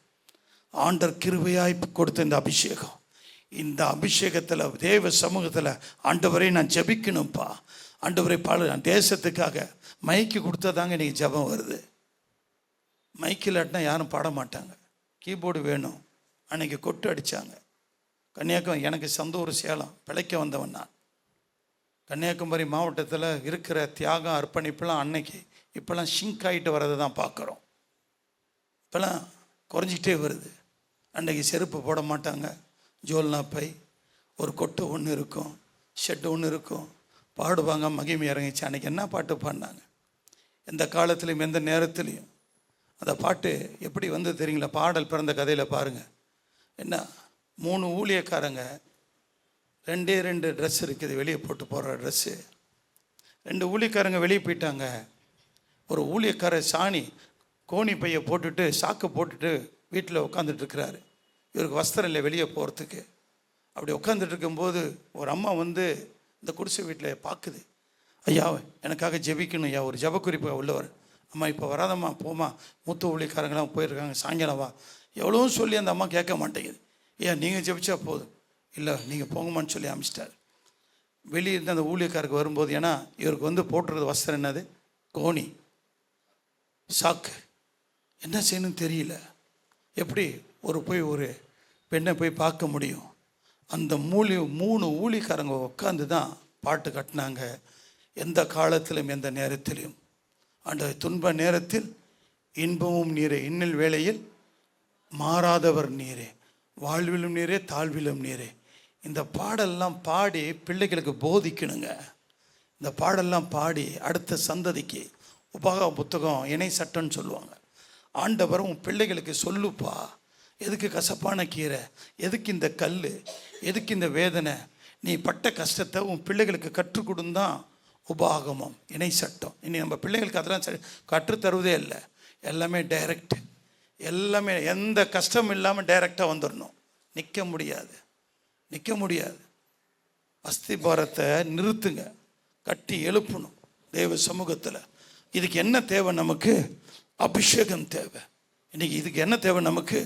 ஆண்டவர் கிருபையாய் கொடுத்த இந்த அபிஷேகம், இந்த அபிஷேகத்தில் தேவ சமூகத்தில் ஆண்டவரை நான் ஜெபிக்கணும்ப்பா, ஆண்டவரை நான் தேசத்துக்காக மைக்கு கொடுத்தாதாங்க இன்றைக்கி ஜெபம் வருது. மைக்கு இல்லாட்டினா யாரும் பாட மாட்டாங்க. கீபோர்டு வேணும். அன்றைக்கி கொட்டு அடித்தாங்க. கன்னியாகுமரி, எனக்கு சொந்த ஊர் சேலம், பிழைக்க வந்தவன் நான். கன்னியாகுமரி மாவட்டத்தில் இருக்கிற தியாகம் அர்ப்பணிப்பெல்லாம் அன்னைக்கு இப்போல்லாம் ஷிங்க் ஆகிட்டு வர்றதை தான் பார்க்குறோம். இப்போல்லாம் குறைஞ்சிக்கிட்டே வருது. அன்றைக்கி செருப்பு போட மாட்டாங்க, ஜோல்னா பை, ஒரு கொட்டு ஒன்று இருக்கும், ஷெட்டு ஒன்று இருக்கும், பாடுவாங்க, மகிமை இறங்கிச்சு. அன்றைக்கி என்ன பாட்டு பாடினாங்க? எந்த காலத்துலேயும் எந்த நேரத்துலேயும் அந்த பாட்டு எப்படி வந்து தெரியுங்களா? பாடல் பிறந்த கதையில் பாருங்கள். என்ன 3 ஊழியக்காரங்க, 2 ட்ரெஸ் இருக்குது, வெளியே போட்டு போடுற ட்ரெஸ்ஸு. 2 ஊழியக்காரங்க வெளியே போயிட்டாங்க. ஒரு ஊழியக்கார சாணி கோணி பையை போட்டுட்டு சாக்கை போட்டுட்டு வீட்டில் உட்காந்துட்ருக்கிறாரு. இவருக்கு வஸ்திரம் இல்லை வெளியே போகிறதுக்கு. அப்படி உட்காந்துட்டு இருக்கும்போது ஒரு அம்மா இந்த குடிசை வீட்டில் பார்க்குது. ஐயா எனக்காக ஜெபிக்கணும் ஐயா, ஒரு ஜெப குறிப்பு உள்ளவர். அம்மா இப்போ வராதம்மா, போமா, மூத்த ஊழியக்காரங்களாம் போயிருக்காங்க, சாயங்காலம் வா. எவ்வளோ சொல்லி அந்த அம்மா கேட்க மாட்டேங்குது. ஏன் நீங்கள் ஜெபிச்சா போதும், இல்லை நீங்கள் போங்கம்மான்னு சொல்லி அனுப்பிச்சிட்டார். வெளியிருந்து அந்த ஊழியக்காரருக்கு வரும்போது, ஏன்னா இவருக்கு போட்டுறது வஸ்திரம் என்னது, கோணி சாக்கு. என்ன செய்யணும்னு தெரியல. எப்படி ஒரு பெண்ணை போய் பார்க்க முடியும்? அந்த 3 ஊழியக்காரங்க உட்காந்து தான் பாட்டு கட்டினாங்க. எந்த காலத்திலும் எந்த நேரத்திலும் அந்த துன்ப நேரத்தில் இன்பமும் நீரே, இன்னல் வேளையில் மாறாதவர் நீரே, வாழ்விலும் நீரே தாழ்விலும் நீரே. இந்த பாடெல்லாம் பாடி பிள்ளைகளுக்கு போதிக்கணுங்க. இந்த பாடெல்லாம் பாடி அடுத்த சந்ததிக்கு உபாக புத்தகம் இணை சட்டம்னு சொல்லுவாங்க. ஆண்டவர் உன் பிள்ளைகளுக்கு சொல்லுப்பா, எதுக்கு கசப்பான கீரை, எதுக்கு இந்த கல், எதுக்கு இந்த வேதனை, நீ பட்ட கஷ்டத்தை உன் பிள்ளைகளுக்கு கற்றுக் கொடுந்தான் உபாகமம் இணை சட்டம். இனி நம்ம பிள்ளைங்களுக்கு அதெல்லாம் கற்றுத்தருவதே இல்லை. எல்லாமே டைரக்ட், எல்லாமே எந்த கஷ்டமும் இல்லாமல் டைரெக்டாக வந்துடணும். நிற்க முடியாது. அஸ்திபாரத்தை நிறுத்துங்க, கட்டி எழுப்பணும் தேவ சமூகத்தில். இதுக்கு என்ன தேவை? நமக்கு அபிஷேகம் தேவை. இன்றைக்கி இதுக்கு என்ன தேவை? நமக்கு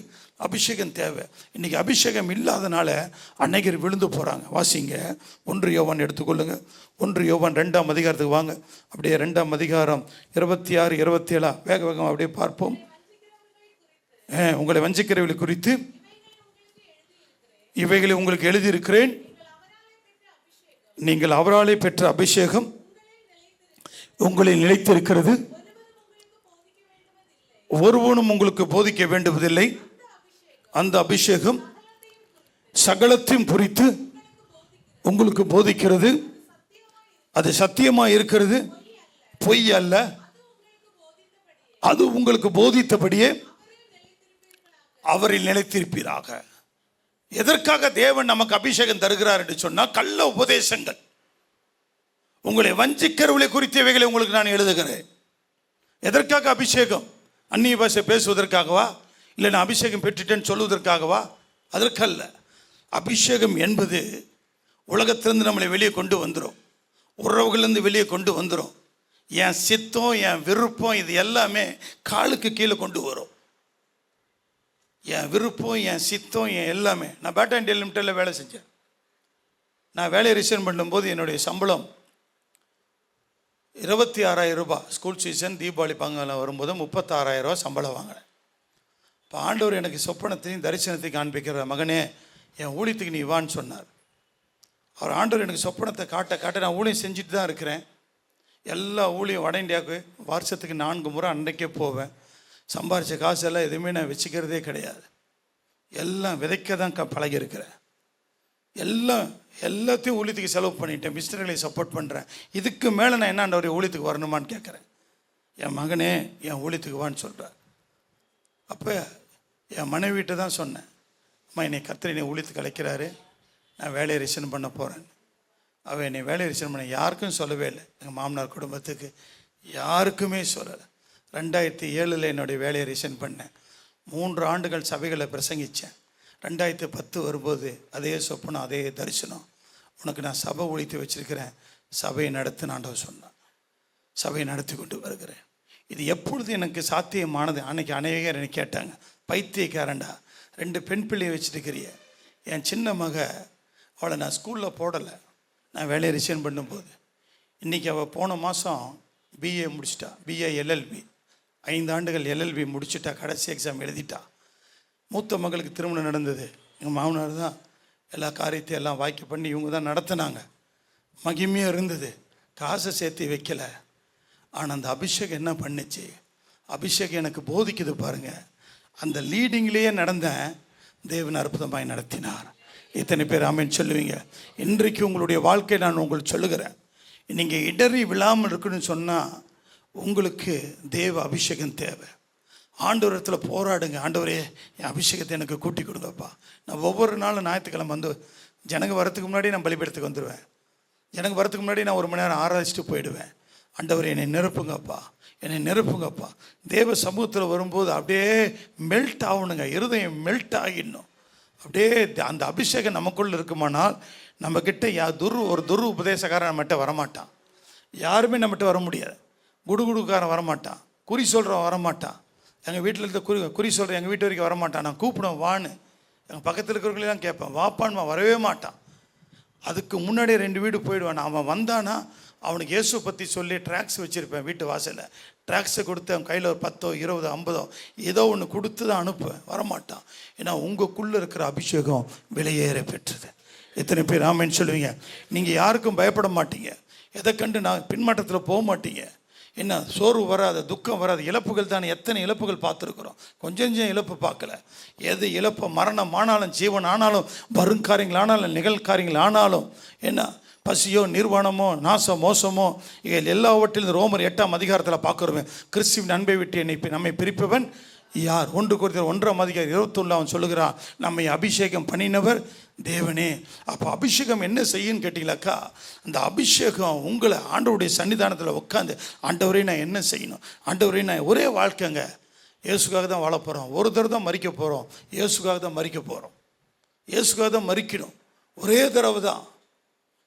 அபிஷேகம் தேவை. இன்றைக்கி அபிஷேகம் இல்லாதனால அநேகர் விழுந்து போகிறாங்க. வாசிங்க, 1 யோவான் எடுத்துக்கொள்ளுங்க. 1 யோவான் 2ஆம் அதிகாரத்துக்கு வாங்க. அப்படியே 2ஆம் அதிகாரம் 26, 27 வேகம் அப்படியே பார்ப்போம். உங்களை வஞ்சிக்கிறவர்களை குறித்து இவைகளை உங்களுக்கு எழுதியிருக்கிறேன், நீங்கள் அவராலே பெற்ற அபிஷேகம் உங்களில் நிலைத்திருக்கிறது. ஒருவனும் உங்களுக்கு போதிக்க வேண்டுவதில்லை. அந்த அபிஷேகம் சகலத்தையும் குறித்து உங்களுக்கு போதிக்கிறது. அது சத்தியமாக இருக்கிறது, பொய் அல்ல. அது உங்களுக்கு போதித்தபடியே அவரில் நிலைத்திருப்பீராக. எதற்காக தேவன் நமக்கு அபிஷேகம் தருகிறார் என்று சொன்னால், கள்ள உபதேசங்கள், உங்களை வஞ்சிக்கிறவர்களை குறித்தவைகளை உங்களுக்கு நான் எழுதுகிறேன். எதற்காக அபிஷேகம்? அந்நிய பாஷை பேசுவதற்காகவா? இல்லை நான் அபிஷேகம் பெற்றுட்டேன்னு சொல்வதற்காகவா? அதற்கல்ல. அபிஷேகம் என்பது உலகத்திலிருந்து நம்மளை வெளியே கொண்டு வந்துடும், உறவுகளிலிருந்து வெளியே கொண்டு வந்துடும். என் சித்தம், என் விருப்பம், இது எல்லாமே காலுக்கு கீழே கொண்டு வரும். என் விருப்பம், என் சித்தம், என் எல்லாமே. நான் பேட்டா இண்டியா லிமிட்டடில் வேலை செஞ்சேன். நான் வேலையை ரிசைன் பண்ணும்போது என்னுடைய சம்பளம் 26,000 ரூபாய். ஸ்கூல் சீசன் தீபாவளி பங்கெல்லாம் வரும்போது 36,000 ரூபா சம்பளம் வாங்கினேன். இப்போ ஆண்டவர் எனக்கு சொப்பனத்தையும் தரிசனத்தையும் காண்பிக்கிற, மகனே என் ஊழியத்துக்கு நீ வான்னு சொன்னார். அவர் ஆண்டவர் எனக்கு சொப்பனத்தை காட்ட காட்ட நான் ஊழியம் செஞ்சுட்டு தான் இருக்கிறேன். எல்லா ஊழியம் வட இந்தியாவுக்கு வருஷத்துக்கு 4 முறை அன்றைக்கே போவேன். சம்பாரித்த காசு எல்லாம் எதுவுமே நான் வச்சுக்கிறதே கிடையாது. எல்லாம் விதைக்க தான் பழகியிருக்கிறேன். எல்லாத்தையும் ஊழியத்துக்கு செலவு பண்ணிட்டேன். மிஷினரிகளை சப்போர்ட் பண்ணுறேன். இதுக்கு மேலே நான் என்ன ஆண்டவரே ஊழியத்துக்கு வரணுமான்னு கேட்குறேன். என் மகனே என் ஊழியத்துக்கு வான்னு சொல்கிறார். அப்போ என் மனைவிட்ட தான் சொன்னேன், அம்மா என்னை கர்த்தர் என்னை ஊழியத்துக்கு அழைக்கிறாரு, நான் வேலையை ரிசைன் பண்ண போகிறேன். அவள் என்னை வேலையை ரிசைன் பண்ண யாருக்கும் சொல்லவே இல்லை. எங்கள் மாமனார் குடும்பத்துக்கு யாருக்குமே சொல்லலை. 2007 என்னுடைய வேலையை ரிசைன் பண்ணேன். 3 ஆண்டுகள் சபைகளை பிரசங்கித்தேன். 2010 வரும்போது அதே சொப்பனம், அதே தரிசனம், உனக்கு நான் சபை ஒழித்து வச்சிருக்கிறேன், சபையை நடத்துன்னு ஆண்டவர் சொன்னான். சபையை நடத்தி கொண்டு வருகிறேன். இது எப்பொழுது எனக்கு சாத்தியமானது? அன்னைக்கு அநேகர் என்னை கேட்டாங்க, பைத்தியக்காரண்டா 2 பெண் பிள்ளையை வச்சுருக்கிறிய. என் சின்ன மக, அவளை நான் ஸ்கூலில் போடலை. நான் வேலையை ரிசைன் பண்ணும்போது இன்றைக்கி அவள் போன மாதம் பிஏ முடிச்சிட்டா. பிஏ எல்எல்பி 5 ஆண்டுகள் எல்எல்பி முடிச்சுட்டா. கடைசி எக்ஸாம் எழுதிட்டா. மூத்த மகளுக்கு திருமணம் நடந்தது. எங்கள் மாமனார் தான் எல்லா காரியத்தையும் எல்லாம் வாய்க்கு பண்ணி இவங்க தான் நடத்தினாங்க. மகிமையாக இருந்தது. காசை சேர்த்து வைக்கலை. ஆனால் அந்த அபிஷேகம் என்ன பண்ணுச்சு? அபிஷேகம் எனக்கு போதிக்குது பாருங்கள். அந்த லீடிங்லேயே நடந்தேன். தேவன் அற்புதமாய் நடத்தினார். இத்தனை பேர் ஆமென் சொல்லுவீங்க? இன்றைக்கு உங்களுடைய வாழ்க்கை நான் உங்களுக்கு சொல்லுகிறேன். நீங்கள் இடறி விழாமல் இருக்குன்னு சொன்னால் உங்களுக்கு தேவ அபிஷேகம் தேவை. ஆண்டவரத்தில் போராடுங்க. ஆண்டவரே என் அபிஷேகத்தை எனக்கு கூட்டி கொடுங்கப்பா. நான் ஒவ்வொரு நாளும் ஞாயிற்றுக்கிழமை வந்து ஜனங்க வரத்துக்கு முன்னாடி நான் பலிபீடத்துக்கு வந்துடுவேன். ஜனங்க வரத்துக்கு முன்னாடி நான் 1 மணி நேரம் ஆராய்ச்சிட்டு போயிடுவேன். ஆண்டவரே என்னை நிரப்புங்கப்பா, என்னை நிரப்புங்கப்பா. தேவ சமூகத்தில் வரும்போது அப்படியே மெல்ட் ஆகணுங்க. இருதயம் மெல்ட் ஆகிடணும். அப்படியே அந்த அபிஷேகம் நமக்குள்ளே இருக்குமானால் நம்மக்கிட்ட ஒரு துரு உபதேசக்காரன் நம்மகிட்ட வரமாட்டான். யாருமே நம்மகிட்ட வர முடியாது. குடுகுடுக்காரன் வரமாட்டான். குறி சொல்கிறவன் வரமாட்டான். எங்கள் வீட்டில் இருந்த குறி சொல்கிறேன் எங்கள் வீட்டு வரைக்கும் வரமாட்டான். நான் கூப்பிடுவேன் வான்னு. எங்கள் பக்கத்தில் இருக்கிறவங்களெல்லாம் கேட்பேன், வாப்பான்னு வரவே மாட்டான். அதுக்கு முன்னாடியே 2 வீடு போயிடுவான். அவன் வந்தானா அவனுக்கு இயேசு பற்றி சொல்லி ட்ராக்ஸ் வச்சுருப்பேன் வீட்டு வாசலில். ட்ராக்ஸை கொடுத்து அவன் கையில் ஒரு 10, 20, 50 ஏதோ ஒன்று கொடுத்து தான் அனுப்புவேன். வரமாட்டான். ஏன்னா உங்களுக்குள்ளே இருக்கிற அபிஷேகம் விலையேற பெற்றது. எத்தனை பேர் ஆமென் சொல்லுவீங்க? நீங்கள் யாருக்கும் பயப்பட மாட்டீங்க. எதை கண்டு நான் பின்மாற்றத்தில் போக மாட்டீங்க. என்ன சோர்வு வராது, துக்கம் வராது. இழப்புகள் தானே, எத்தனை இழப்புகள் பார்த்துருக்குறோம். கொஞ்சம் இழப்பு பார்க்கல. எது இழப்பு, மரணம் ஆனாலும் ஜீவன் ஆனாலும் வருங்காரியங்கள் ஆனாலும் நிகழ்காரியங்கள் ஆனாலும், என்ன பசியோ நிர்வாணமோ நாசம் மோசமோ எல்லாவற்றிலும் ரோமர் 8ஆம் அதிகாரத்தில் பார்க்குறோமே, கிறிஸ்துவின் அன்பை விட்டு நம்மை பிரிப்பவன் யார்? 1 Corinthians 1ஆம் அதிகாரம் 21 அவன் சொல்லுகிறான், நம்மை அபிஷேகம் பண்ணினவர் தேவனே. அப்போ அபிஷேகம் என்ன செய்யுன்னு கேட்டீங்களாக்கா, அந்த அபிஷேகம் உங்களை ஆண்டவருடைய சன்னிதானத்தில் உட்காந்து, ஆண்டவரே நான் என்ன செய்யணும், ஆண்டவரே நான் ஒரே வாழ்க்கைங்க, இயேசுக்காக தான் வாழ போகிறோம், ஒரு தடவை தான் மறிக்க போகிறோம், இயேசுக்காக தான் மறிக்க போகிறோம், இயேசுக்காக தான் மறிக்கணும், ஒரே தடவை தான்.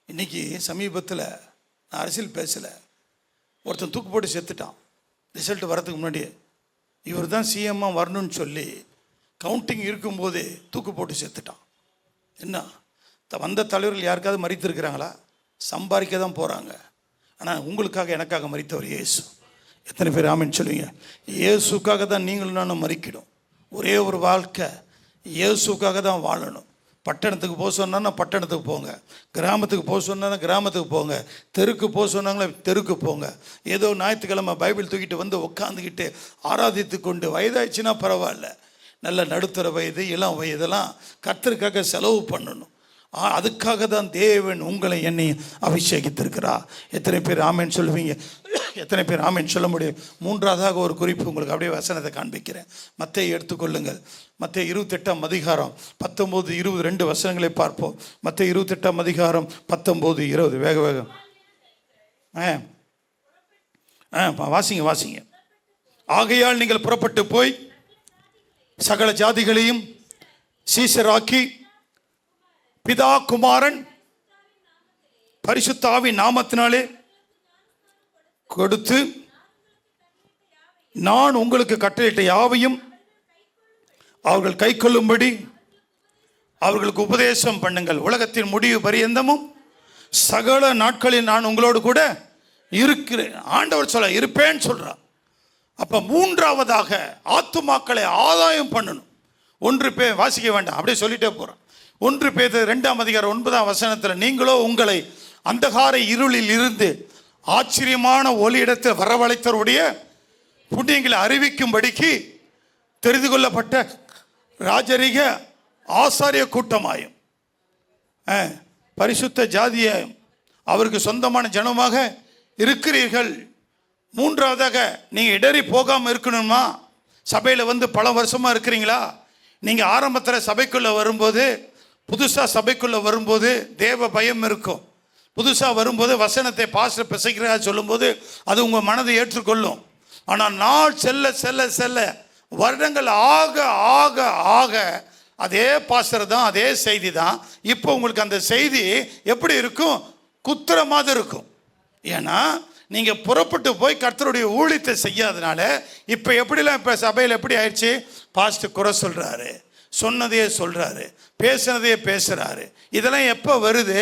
இன்றைக்கி சமீபத்தில் நான் அரசியல் பேசலை, ஒருத்தன் தூக்கு போட்டு செத்துட்டான். ரிசல்ட் வரதுக்கு முன்னாடியே இவர் தான் சிஎம்மாக வரணும்னு சொல்லி கவுண்டிங் இருக்கும்போதே தூக்கு போட்டு செத்துட்டான். என்ன வந்த தலைவர்கள் யாருக்காவது மறித்திருக்கிறாங்களா? சம்பாதிக்க தான் போகிறாங்க. ஆனால் உங்களுக்காக எனக்காக மறித்தவர் இயேசு. எத்தனை பேர் ஆமென் சொல்லுவீங்க? இயேசுக்காக தான் நீங்களும் நானும் மறிக்கணும். ஒரே ஒரு வாழ்க்கை இயேசுக்காக தான் வாழணும். பட்டணத்துக்கு போக சொன்னா பட்டணத்துக்கு போங்க, கிராமத்துக்கு போக சொன்னா கிராமத்துக்கு போங்க, தெருக்கு போக சொன்னாங்களே தெருக்கு போங்க. ஏதோ ஞாயிற்றுக்கிழமை பைபிள் தூக்கிட்டு வந்து உட்காந்துக்கிட்டு ஆராதித்து கொண்டு வயதாச்சுன்னா பரவாயில்ல, நல்ல நடுத்தர வயது இளம் வயதெல்லாம் கர்த்தருக்காக செலவு பண்ணணும். அதுக்காக தான் தேவன் உங்களை என்னை அபிஷேகித்திருக்கிறார். எத்தனை பேர் ஆமேன் சொல்லுவீங்க? எத்தனை பேர் ஆமேன் சொல்ல முடியும்? மூன்றாவதாக ஒரு குறிப்பு உங்களுக்கு அப்படியே வசனத்தை காண்பிக்கிறேன். மத்தேயு எடுத்துக்கொள்ளுங்கள். மத்தேயு 28ஆம் அதிகாரம் 19, 20 2 வசனங்களை பார்ப்போம். மத்தேயு 28ஆம் அதிகாரம் 19, 20 வேக வேகம் வாசிங்க. ஆகையால் நீங்கள் புறப்பட்டு போய் சகல ஜாதிகளையும் சீஷராக்கி பிதா குமாரன் பரிசுத்த ஆவியின் நாமத்தினாலே கொடுத்து நான் உங்களுக்கு கட்டளையிட்ட யாவையும் அவர்கள் கை கொள்ளும்படி அவர்களுக்கு உபதேசம் பண்ணுங்கள். உலகத்தின் முடிவு பரியந்தமும் சகல நாட்களில் நான் உங்களோடு கூட இருக்கிறேன். ஆண்டவர் சொல்ல இருப்பேன்னு சொல்றார். அப்ப மூன்றாவதாக ஆத்துமாக்களை ஆதாயம் பண்ணணும். 1 பேர் வாசிக்க வேண்டாம், அப்படியே சொல்லிட்டே போறேன். 1 பேதுரு 2ஆம் அதிகாரம் 9ஆம் வசனத்தில் நீங்களோ உங்களை அந்தகார இருளில் இருந்து ஆச்சரியமான ஒளியிடத்தில் வரவழைத்தருடைய புண்ணியங்களை அறிவிக்கும்படிக்கு தெரிந்து கொள்ளப்பட்ட ராஜரிக ஆசாரிய கூட்டமாயும் பரிசுத்த ஜாதியாயும் அவருக்கு சொந்தமான ஜனமாக இருக்கிறீர்கள். மூன்றாவதாக நீங்கள் இடறி போகாமல் இருக்கணுமா? சபையில் வந்து பல வருஷமாக இருக்கிறீங்களா? நீங்கள் ஆரம்பத்தில் சபைக்குள்ளே வரும்போது, புதுசாக சபைக்குள்ளே வரும்போது தேவ பயம் இருக்கும். புதுசாக வரும்போது வசனத்தை பாஸ்டர் பிசைக்கிறா சொல்லும்போது அது உங்கள் மனதை ஏற்றுக்கொள்ளும். ஆனால் நாள் செல்ல செல்ல செல்ல வருடங்கள் ஆக ஆக ஆக அதே பாஸ்டர் தான், அதே செய்தி தான். இப்போ உங்களுக்கு அந்த செய்தி எப்படி இருக்கும்? குத்துற மாதிரி இருக்கும். ஏன்னா நீங்கள் புறப்பட்டு போய் கர்த்தருடைய ஊழியத்தை செய்யாதனால இப்போ எப்படிலாம் இப்போ சபையில் எப்படி ஆயிடுச்சு? பாஸ்டர் குறை சொல்கிறாரு, சொன்னதையே சொல்கிறாரு, பேசுனதையே பேசுகிறாரு. இதெல்லாம் எப்போ வருது?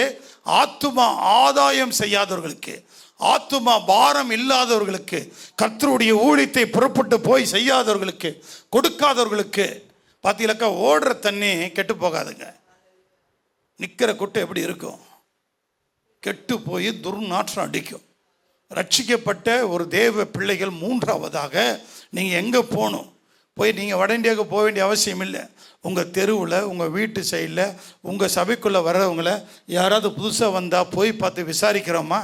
ஆத்துமா ஆதாயம் செய்யாதவர்களுக்கு, ஆத்துமா பாரம் இல்லாதவர்களுக்கு, கர்த்தருடைய ஊழியத்தை புறப்பட்டு போய் செய்யாதவர்களுக்கு, கொடுக்காதவர்களுக்கு. பார்த்தீங்களாக்கா ஓடுற தண்ணி கெட்டு போகாதுங்க. நிற்கிற குட்டை எப்படி இருக்கும்? கெட்டு போய் துர்நாற்றம் அடிக்கும். ரட்சிக்கப்பட்ட ஒரு தேவ பிள்ளைகள் மூன்றாவதாக நீங்கள் எங்கே போகணும்? போய் நீங்கள் வட இந்தியாவுக்கு போக வேண்டிய அவசியம் இல்லை. உங்கள் தெருவில், உங்கள் வீட்டு சைடில், உங்கள் சபைக்குள்ளே வர்றவங்கள யாராவது புதுசாக வந்தால் போய் பார்த்து விசாரிக்கிறோமா?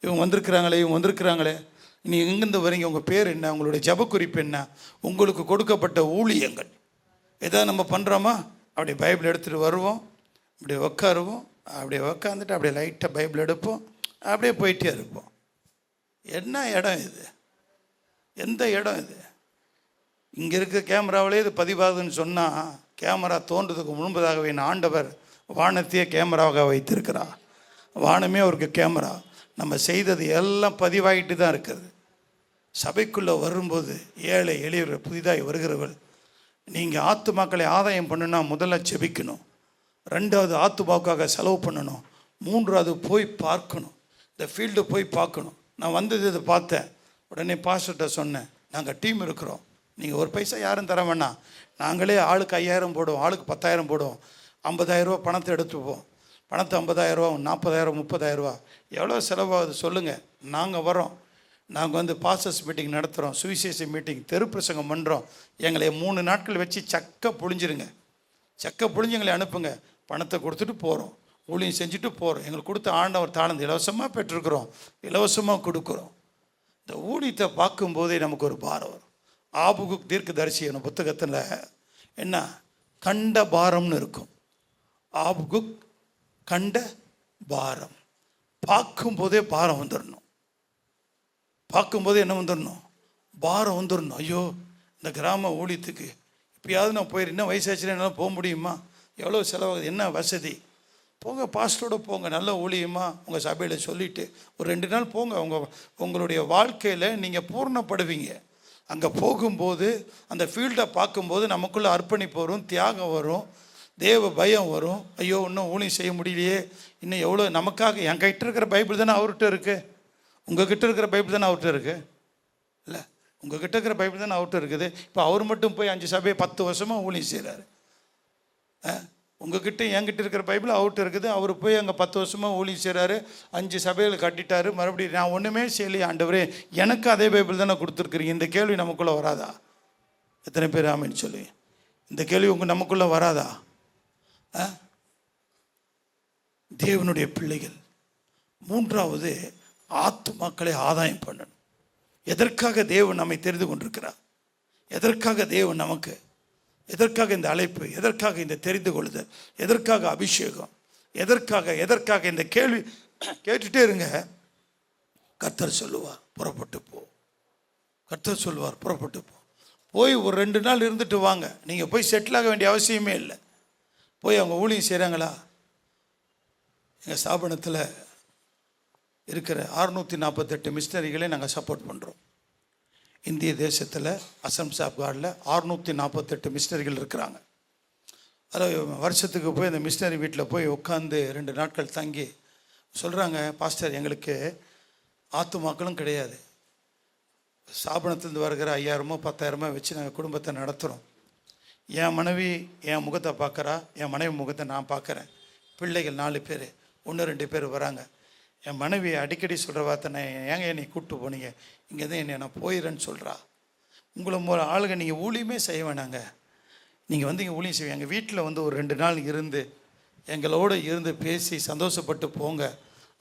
இவங்க வந்திருக்கிறாங்களே, நீ எங்கேருந்து வரீங்க, உங்கள் பேர் என்ன, உங்களுடைய ஜப குறிப்பு என்ன, உங்களுக்கு கொடுக்கப்பட்ட ஊழியங்கள் எதாவது நம்ம பண்ணுறோமா? அப்படியே பைபிள் எடுத்துகிட்டு வருவோம், அப்படியே உட்காருவோம், அப்படியே உட்காந்துட்டு அப்படியே லைட்டாக பைபிள் எடுப்போம், அப்படியே போயிட்டே இருப்போம். என்ன இடம் இது? எந்த இடம் இது? இங்கே இருக்க கேமராவிலே இது பதிவாகுதுன்னு சொன்னால், கேமரா தோன்றதுக்கு முன்பதாகவே ஆண்டவர் வானத்தையே கேமராவாக வைத்திருக்கிறார். வானமே அவருக்கு கேமரா. நம்ம செய்தது எல்லாம் பதிவாகிட்டு தான் இருக்குது. சபைக்குள்ளே வரும்போது ஏழை எளியவர் புதிதாக வருகிறவர்கள், நீங்கள் ஆத்துமாக்களை ஆதாயம் பண்ணுன்னா முதல்ல செபிக்கணும், 2வது ஆத்துமாவுக்காக செலவு பண்ணணும், 3வது போய் பார்க்கணும், இந்த ஃபீல்டு போய் பார்க்கணும். நான் வந்தது இதை பார்த்தேன், உடனே பாஸ்டர்கிட்ட சொன்னேன், நாங்கள் டீம் இருக்கிறோம், நீங்கள் ஒரு பைசா யாரும் தர வேணாம், நாங்களே ஆளுக்கு 5000 போடுவோம், ஆளுக்கு 10000 போடுவோம், 50000 ரூபா பணத்தை எடுத்துப்போம், பணத்தை 50000 ரூபா, 40000, 30000 ரூபா, எவ்வளோ செலவாகுது சொல்லுங்கள், நாங்கள் வரோம். நாங்கள் வந்து பாஸ்டர்ஸ் மீட்டிங் நடத்துகிறோம், சுவிசேஷ மீட்டிங், தெரு பிரசங்கம் பண்ணுறோம், எங்களை 3 நாட்கள் வச்சு சக்க புழிஞ்சிருங்க, சக்க புழிஞ்சு எங்களை அனுப்புங்க, பணத்தை கொடுத்துட்டு போகிறோம், ஊழியம் செஞ்சுட்டு போகிறோம். எங்களுக்கு கொடுத்த ஆண்டவர் தாழ்ந்து இலவசமாக பெற்றுருக்குறோம், இலவசமாக கொடுக்குறோம். இந்த ஊழியத்தை பார்க்கும்போதே நமக்கு ஒரு பாரம் வரும். ஆபகுக் தீர்க்கதரிசியான புத்தகத்தில் என்ன கண்ட பாரம்னு இருக்கும். ஆபகுக் கண்ட பாரம். பார்க்கும்போதே பாரம் வந்துடணும். பார்க்கும்போதே என்ன வந்துடணும்? பாரம் வந்துடணும். ஐயோ, இந்த கிராம ஊழியத்துக்கு இப்போயாவது நான் போயிரு, என்ன வயசாச்சுன்னா என்னால் போக முடியுமா? எவ்வளோ செலவாகுது, என்ன வசதி? போங்க, பாஸ்டரோட போங்க, நல்ல ஊழியமாக உங்கள் சபையில் சொல்லிவிட்டு ஒரு 2 நாள் போங்க. உங்களுடைய வாழ்க்கையில் நீங்கள் பூர்ணப்படுவீங்க. அங்கே போகும்போது அந்த ஃபீல்டை பார்க்கும்போது நமக்குள்ளே அர்ப்பணிப்பு வரும், தியாகம் வரும், தேவ பயம் வரும். ஐயோ, இன்னும் ஊழியம் செய்ய முடியலையே, இன்னும் எவ்வளோ நமக்காக. என் கிட்ட இருக்கிற பைபிள் தானே அவர்கிட்ட இருக்குது, உங்கள் கிட்ட இருக்கிற பைபிள் தானே அவர்கிட்ட இருக்குது, இல்லை உங்கள் கிட்ட இருக்கிற பைபிள் தானே அவர்கிட்ட இருக்குது. இப்போ அவர் மட்டும் போய் 5 சபையை 10 வருஷமாக ஊழியம் செய்கிறாரு. உங்ககிட்ட என்கிட்ட இருக்கிற பைபிள் அவர்கிட்ட இருக்குது. அவர் போய் அங்கே 10 வருஷமாக ஊழியம் செய்கிறாரு, 5 சபைகளை கட்டிட்டாரு. மறுபடியும் நான் ஒன்றுமே செய்யலையே ஆண்டவரே, எனக்கு அதே பைபிள் தானே கொடுத்துருக்குறீங்க. இந்த கேள்வி நமக்குள்ளே வராதா? எத்தனை பேர் ஆமேன்னு சொல்லி இந்த கேள்வி நமக்குள்ளே வராதா? தேவனுடைய பிள்ளைகள் மூன்றாவது ஆத்துமாக்களை ஆதாயம் பண்ணணும். எதற்காக தேவன் நம்மை தெரிந்து கொண்டிருக்கிறார்? எதற்காக தேவன் நமக்கு, எதற்காக இந்த அழைப்பு, எதற்காக இந்த தெரிந்து கொள்ளுதல், எதற்காக அபிஷேகம், எதற்காக இந்த கேள்வி கேட்டுட்டே இருங்க. கர்த்தர் சொல்லுவார் புறப்பட்டு போ. கர்த்தர் சொல்லுவார் புறப்பட்டு போ. போய் ஒரு 2 நாள் இருந்துட்டு வாங்க. நீங்கள் போய் செட்டில் ஆக வேண்டிய அவசியமே இல்லை. போய் அவங்க ஊழியம் செய்கிறாங்களா? எங்கள் ஸ்தாபனத்தில் இருக்கிற 648 மிஷினரிகளை நாங்கள் சப்போர்ட் பண்ணுறோம். இந்திய தேசத்தில் அசம்ஸ் ஆஃப் காடில் 648 மிஷினரிகள் இருக்கிறாங்க. அதில் வருஷத்துக்கு போய் அந்த மிஷினரி வீட்டில் போய் உட்காந்து 2 நாட்கள் தங்கி சொல்கிறாங்க, பாஸ்டர் எங்களுக்கு ஆத்துமாக்களும் கிடையாது, ஸ்தாபனத்துலேருந்து வருகிற 5000 10,000 வச்சு நாங்கள் குடும்பத்தை நடத்துகிறோம். என் மனைவி என் முகத்தை பார்க்குறா, என் மனைவி முகத்தை நான் பார்க்குறேன். பிள்ளைகள் 4 பேர், 1-2 பேர் வராங்க. என் மனைவி அடிக்கடி சொல்கிற வார்த்தை, நான் ஏங்க என்னை கூப்பிட்டு போனீங்க, இங்கே தான் என்னை நான் போயிடுறேன்னு சொல்கிறா. உங்களை ஆளுங்க நீங்கள் ஊழியமே செய்ய வேணாங்க, நீங்கள் வந்து இங்கே ஊழியம் செய்வீங்க. எங்கள் வீட்டில் வந்து ஒரு 2 நாள் இருந்து எங்களோடு இருந்து பேசி சந்தோஷப்பட்டு போங்க,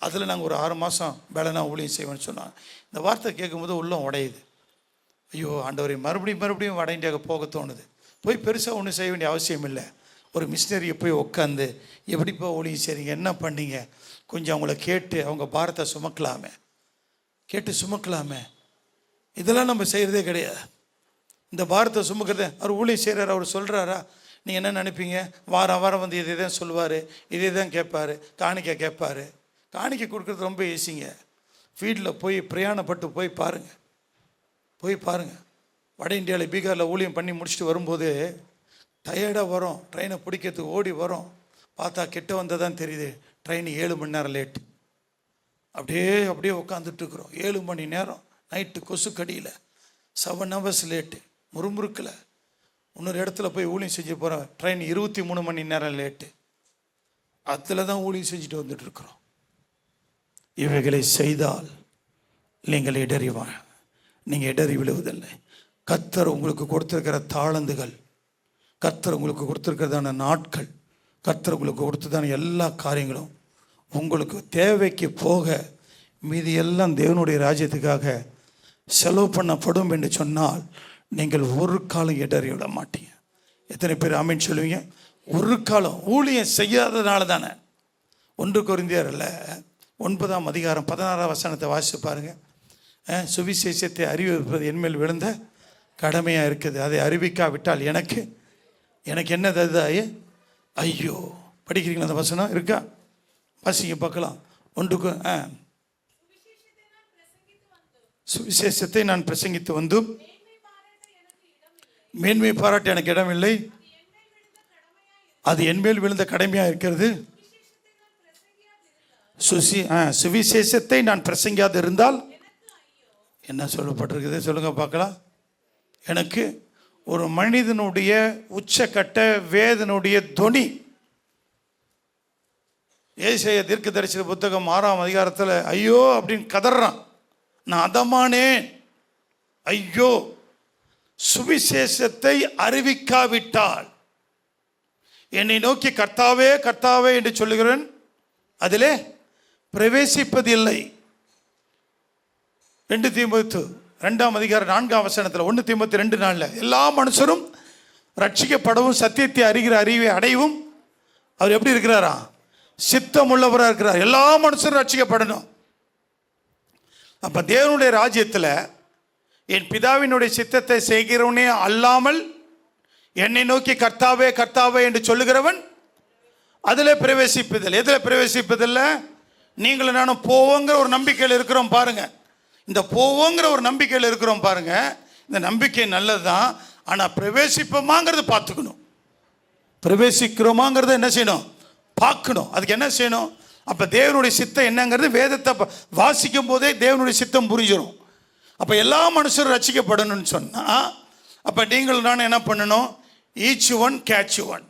அதில் நாங்கள் ஒரு 6 மாதம் வேலைனா ஊழியம் செய்வேன்னு சொன்னாங்க. இந்த வார்த்தை கேட்கும்போது உள்ளம் உடையுது. ஐயோ ஆண்டவரை, மறுபடியும் வட இந்தியாவுக்கு போக தோணுது. போய் பெருசாக ஒன்றும் செய்ய வேண்டிய அவசியம் இல்லை. ஒரு மிஷினரியை போய் உட்காந்து எப்படிப்பா ஊழியம் செய்றீங்க, என்ன பண்ணீங்க, கொஞ்சம் அவங்கள கேட்டு அவங்க பாரத்தை சுமக்கலாமே, இதெல்லாம் நம்ம செய்கிறதே கிடையாது. இந்த பாரத்தை சுமக்கிறத அவர் ஊழியம் செய்கிறார், அவர் சொல்கிறாரா? நீங்கள் என்ன நினைப்பீங்க? வாரம் வந்து இதே தான் சொல்லுவார், இதே தான் கேட்பார், காணிக்கை கேட்பார். காணிக்கை கொடுக்குறது ரொம்ப ஈஸிங்க. ஃபீல்டில் போய் பிரயாணப்பட்டு போய் பாருங்கள். வட இந்தியாவில் பீகாரில் ஊழியம் பண்ணி முடிச்சுட்டு வரும்போது டயர்டாக வரும், ட்ரெயினை பிடிக்கிறதுக்கு ஓடி வரும். பார்த்தா கிட்ட வந்ததான் தெரியுது, ட்ரெயின் 7 மணி நேரம் லேட்டு. அப்படியே உட்காந்துட்ருக்குறோம் 7 மணி நேரம் நைட்டு கொசுக்கடியில், 7 hours லேட்டு, முறுமுறுக்கில். இன்னொரு இடத்துல போய் ஊழியம் செஞ்சு போகிறோம், ட்ரெயின் 23 மணி நேரம் லேட்டு. அதில் தான் ஊழியம் செஞ்சுட்டு வந்துட்டுருக்குறோம். இவைகளை செய்தால் நீங்கள் இடறி விழுவதில்லை. கர்த்தர் உங்களுக்கு கொடுத்துருக்கிற தாளந்துகள், கர்த்தர் உங்களுக்கு கொடுத்துருக்கிறதான நாட்கள், கர்த்தர் உங்களுக்கு கொடுத்ததான எல்லா காரியங்களும் உங்களுக்கு தேவைக்கு போக மீதி எல்லாம் தேவனுடைய ராஜ்யத்துக்காக செலவு பண்ணப்படும் என்று சொன்னால் நீங்கள் ஒரு காலம் இடறி விட மாட்டீங்க. எத்தனை பேர் ஆமீன் சொல்லுவீங்க? ஒரு காலம் ஊழியம் செய்யாததுனால தானே. 1 கொரிந்தியரில் 9ஆம் அதிகாரம் 16ஆம் வசனத்தை வாசித்து பாருங்கள். சுவிசேஷத்தை அறிவிப்பது என்மேல் விழுந்த கடமையாக இருக்குது, அதை அறிவிக்காவிட்டால் எனக்கு என்னது அது? ஐயோ. படிக்கிறீங்களா? அந்த வசனம் இருக்கா? வாசிங்க பார்க்கலாம். 1 சுவிசேஷத்தை நான் பிரசங்கித்து வந்தும் மேன்மை பாராட்ட எனக்கு இடமில்லை, அது என்மேல் விழுந்த கடமையாக இருக்கிறது. சுவிசேஷத்தை நான் பிரசங்கியாது இருந்தால் என்ன சொல்லப்பட்டிருக்குது சொல்லுங்க பார்க்கலாம். எனக்கு ஒரு மனிதனுடைய உச்சக்கட்ட வேதனுடைய தொனி. ஏசாயா தீர்க்கதரிசன புத்தகம் 6ஆம் அதிகாரத்தில் ஐயோ அப்படின்னு கதறான், நான் அதமானேன், ஐயோ. சுவிசேஷத்தை அறிவிக்காவிட்டால் என்னை நோக்கி கர்த்தாவே கர்த்தாவே என்று சொல்லுகிறேன், அதிலே பிரவேசிப்பதில்லை. 2 தீமோத்தேயு 2ஆம் அதிகாரம் 4ஆம் வசனத்தில் 1 தீமோத்தேயு 2:4 எல்லா மனுஷரும் ரட்சிக்கப்படவும் சத்தியத்தை அறிகிற அறிவை அடையவும் அவர் எப்படி இருக்கிறாரா? சித்தம் உள்ளவராக இருக்கிறார். எல்லா மனுஷரும் ரட்சிக்கப்படணும். அப்போ தேவனுடைய ராஜ்யத்தில் என் பிதாவினுடைய சித்தத்தை செய்கிறவனே அல்லாமல் என்னை நோக்கி கர்த்தாவே கர்த்தாவே என்று சொல்லுகிறவன் அதில் பிரவேசிப்பதில்லை. எதில் பிரவேசிப்பதில்லை? நீங்களும் நானும் போவோங்கிற ஒரு நம்பிக்கையில் இருக்கிறோம் பாருங்க. இந்த போவோங்கிற ஒரு நம்பிக்கையில் இருக்கிறோம் பாருங்க. இந்த நம்பிக்கை நல்லது தான், ஆனால் பிரவேசிப்போமாங்கிறது பார்த்துக்கணும். பிரவேசிக்கிறோமாங்கிறத என்ன செய்யணும்? பார்க்கணும். அதுக்கு என்ன செய்யணும்? அப்போ தேவனுடைய சித்தம் என்னங்கிறது வேதத்தை வாசிக்கும் போதே தேவனுடைய சித்தம் புரிஞ்சிடும். அப்போ எல்லா மனுஷரும் ரட்சிக்கப்படணும்னு சொன்னால் அப்போ நீங்கள் நான் என்ன பண்ணணும்? Each one catch one.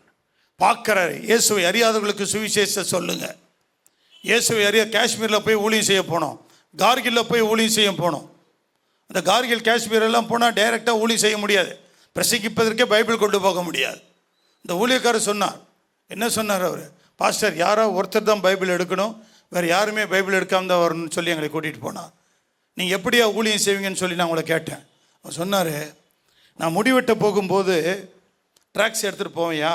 பார்க்குறாரு. இயேசுவை அறியாதவர்களுக்கு சுவிசேஷம் சொல்லுங்க. இயேசுவை காஷ்மீரில் போய் ஊழியம் செய்ய போனோம், கார்கிலில் போய் ஊழியம் செய்ய போனோம். அந்த கார்கில் காஷ்மீர் எல்லாம் போனால் டைரெக்டாக ஊழியம் செய்ய முடியாது, பிரசங்கிப்பதற்கே பைபிள் கொண்டு போக முடியாது. இந்த ஊழியக்காரர் சொன்னார், என்ன சொன்னார் அவர், பாஸ்டர் யாரோ ஒருத்தர் தான் பைபிள் எடுக்கணும், வேறு யாருமே பைபிள் எடுக்காமல் தான் வரணும்னு சொல்லி எங்களை கூட்டிகிட்டு போனார். நீங்கள் எப்படியா ஊழியம் செய்வீங்கன்னு சொல்லி நான் உங்களை கேட்டேன். அவர் சொன்னார், நான் முடிவெட்ட போகும்போது ட்ராக்ஸ் எடுத்துகிட்டு போவேன்யா,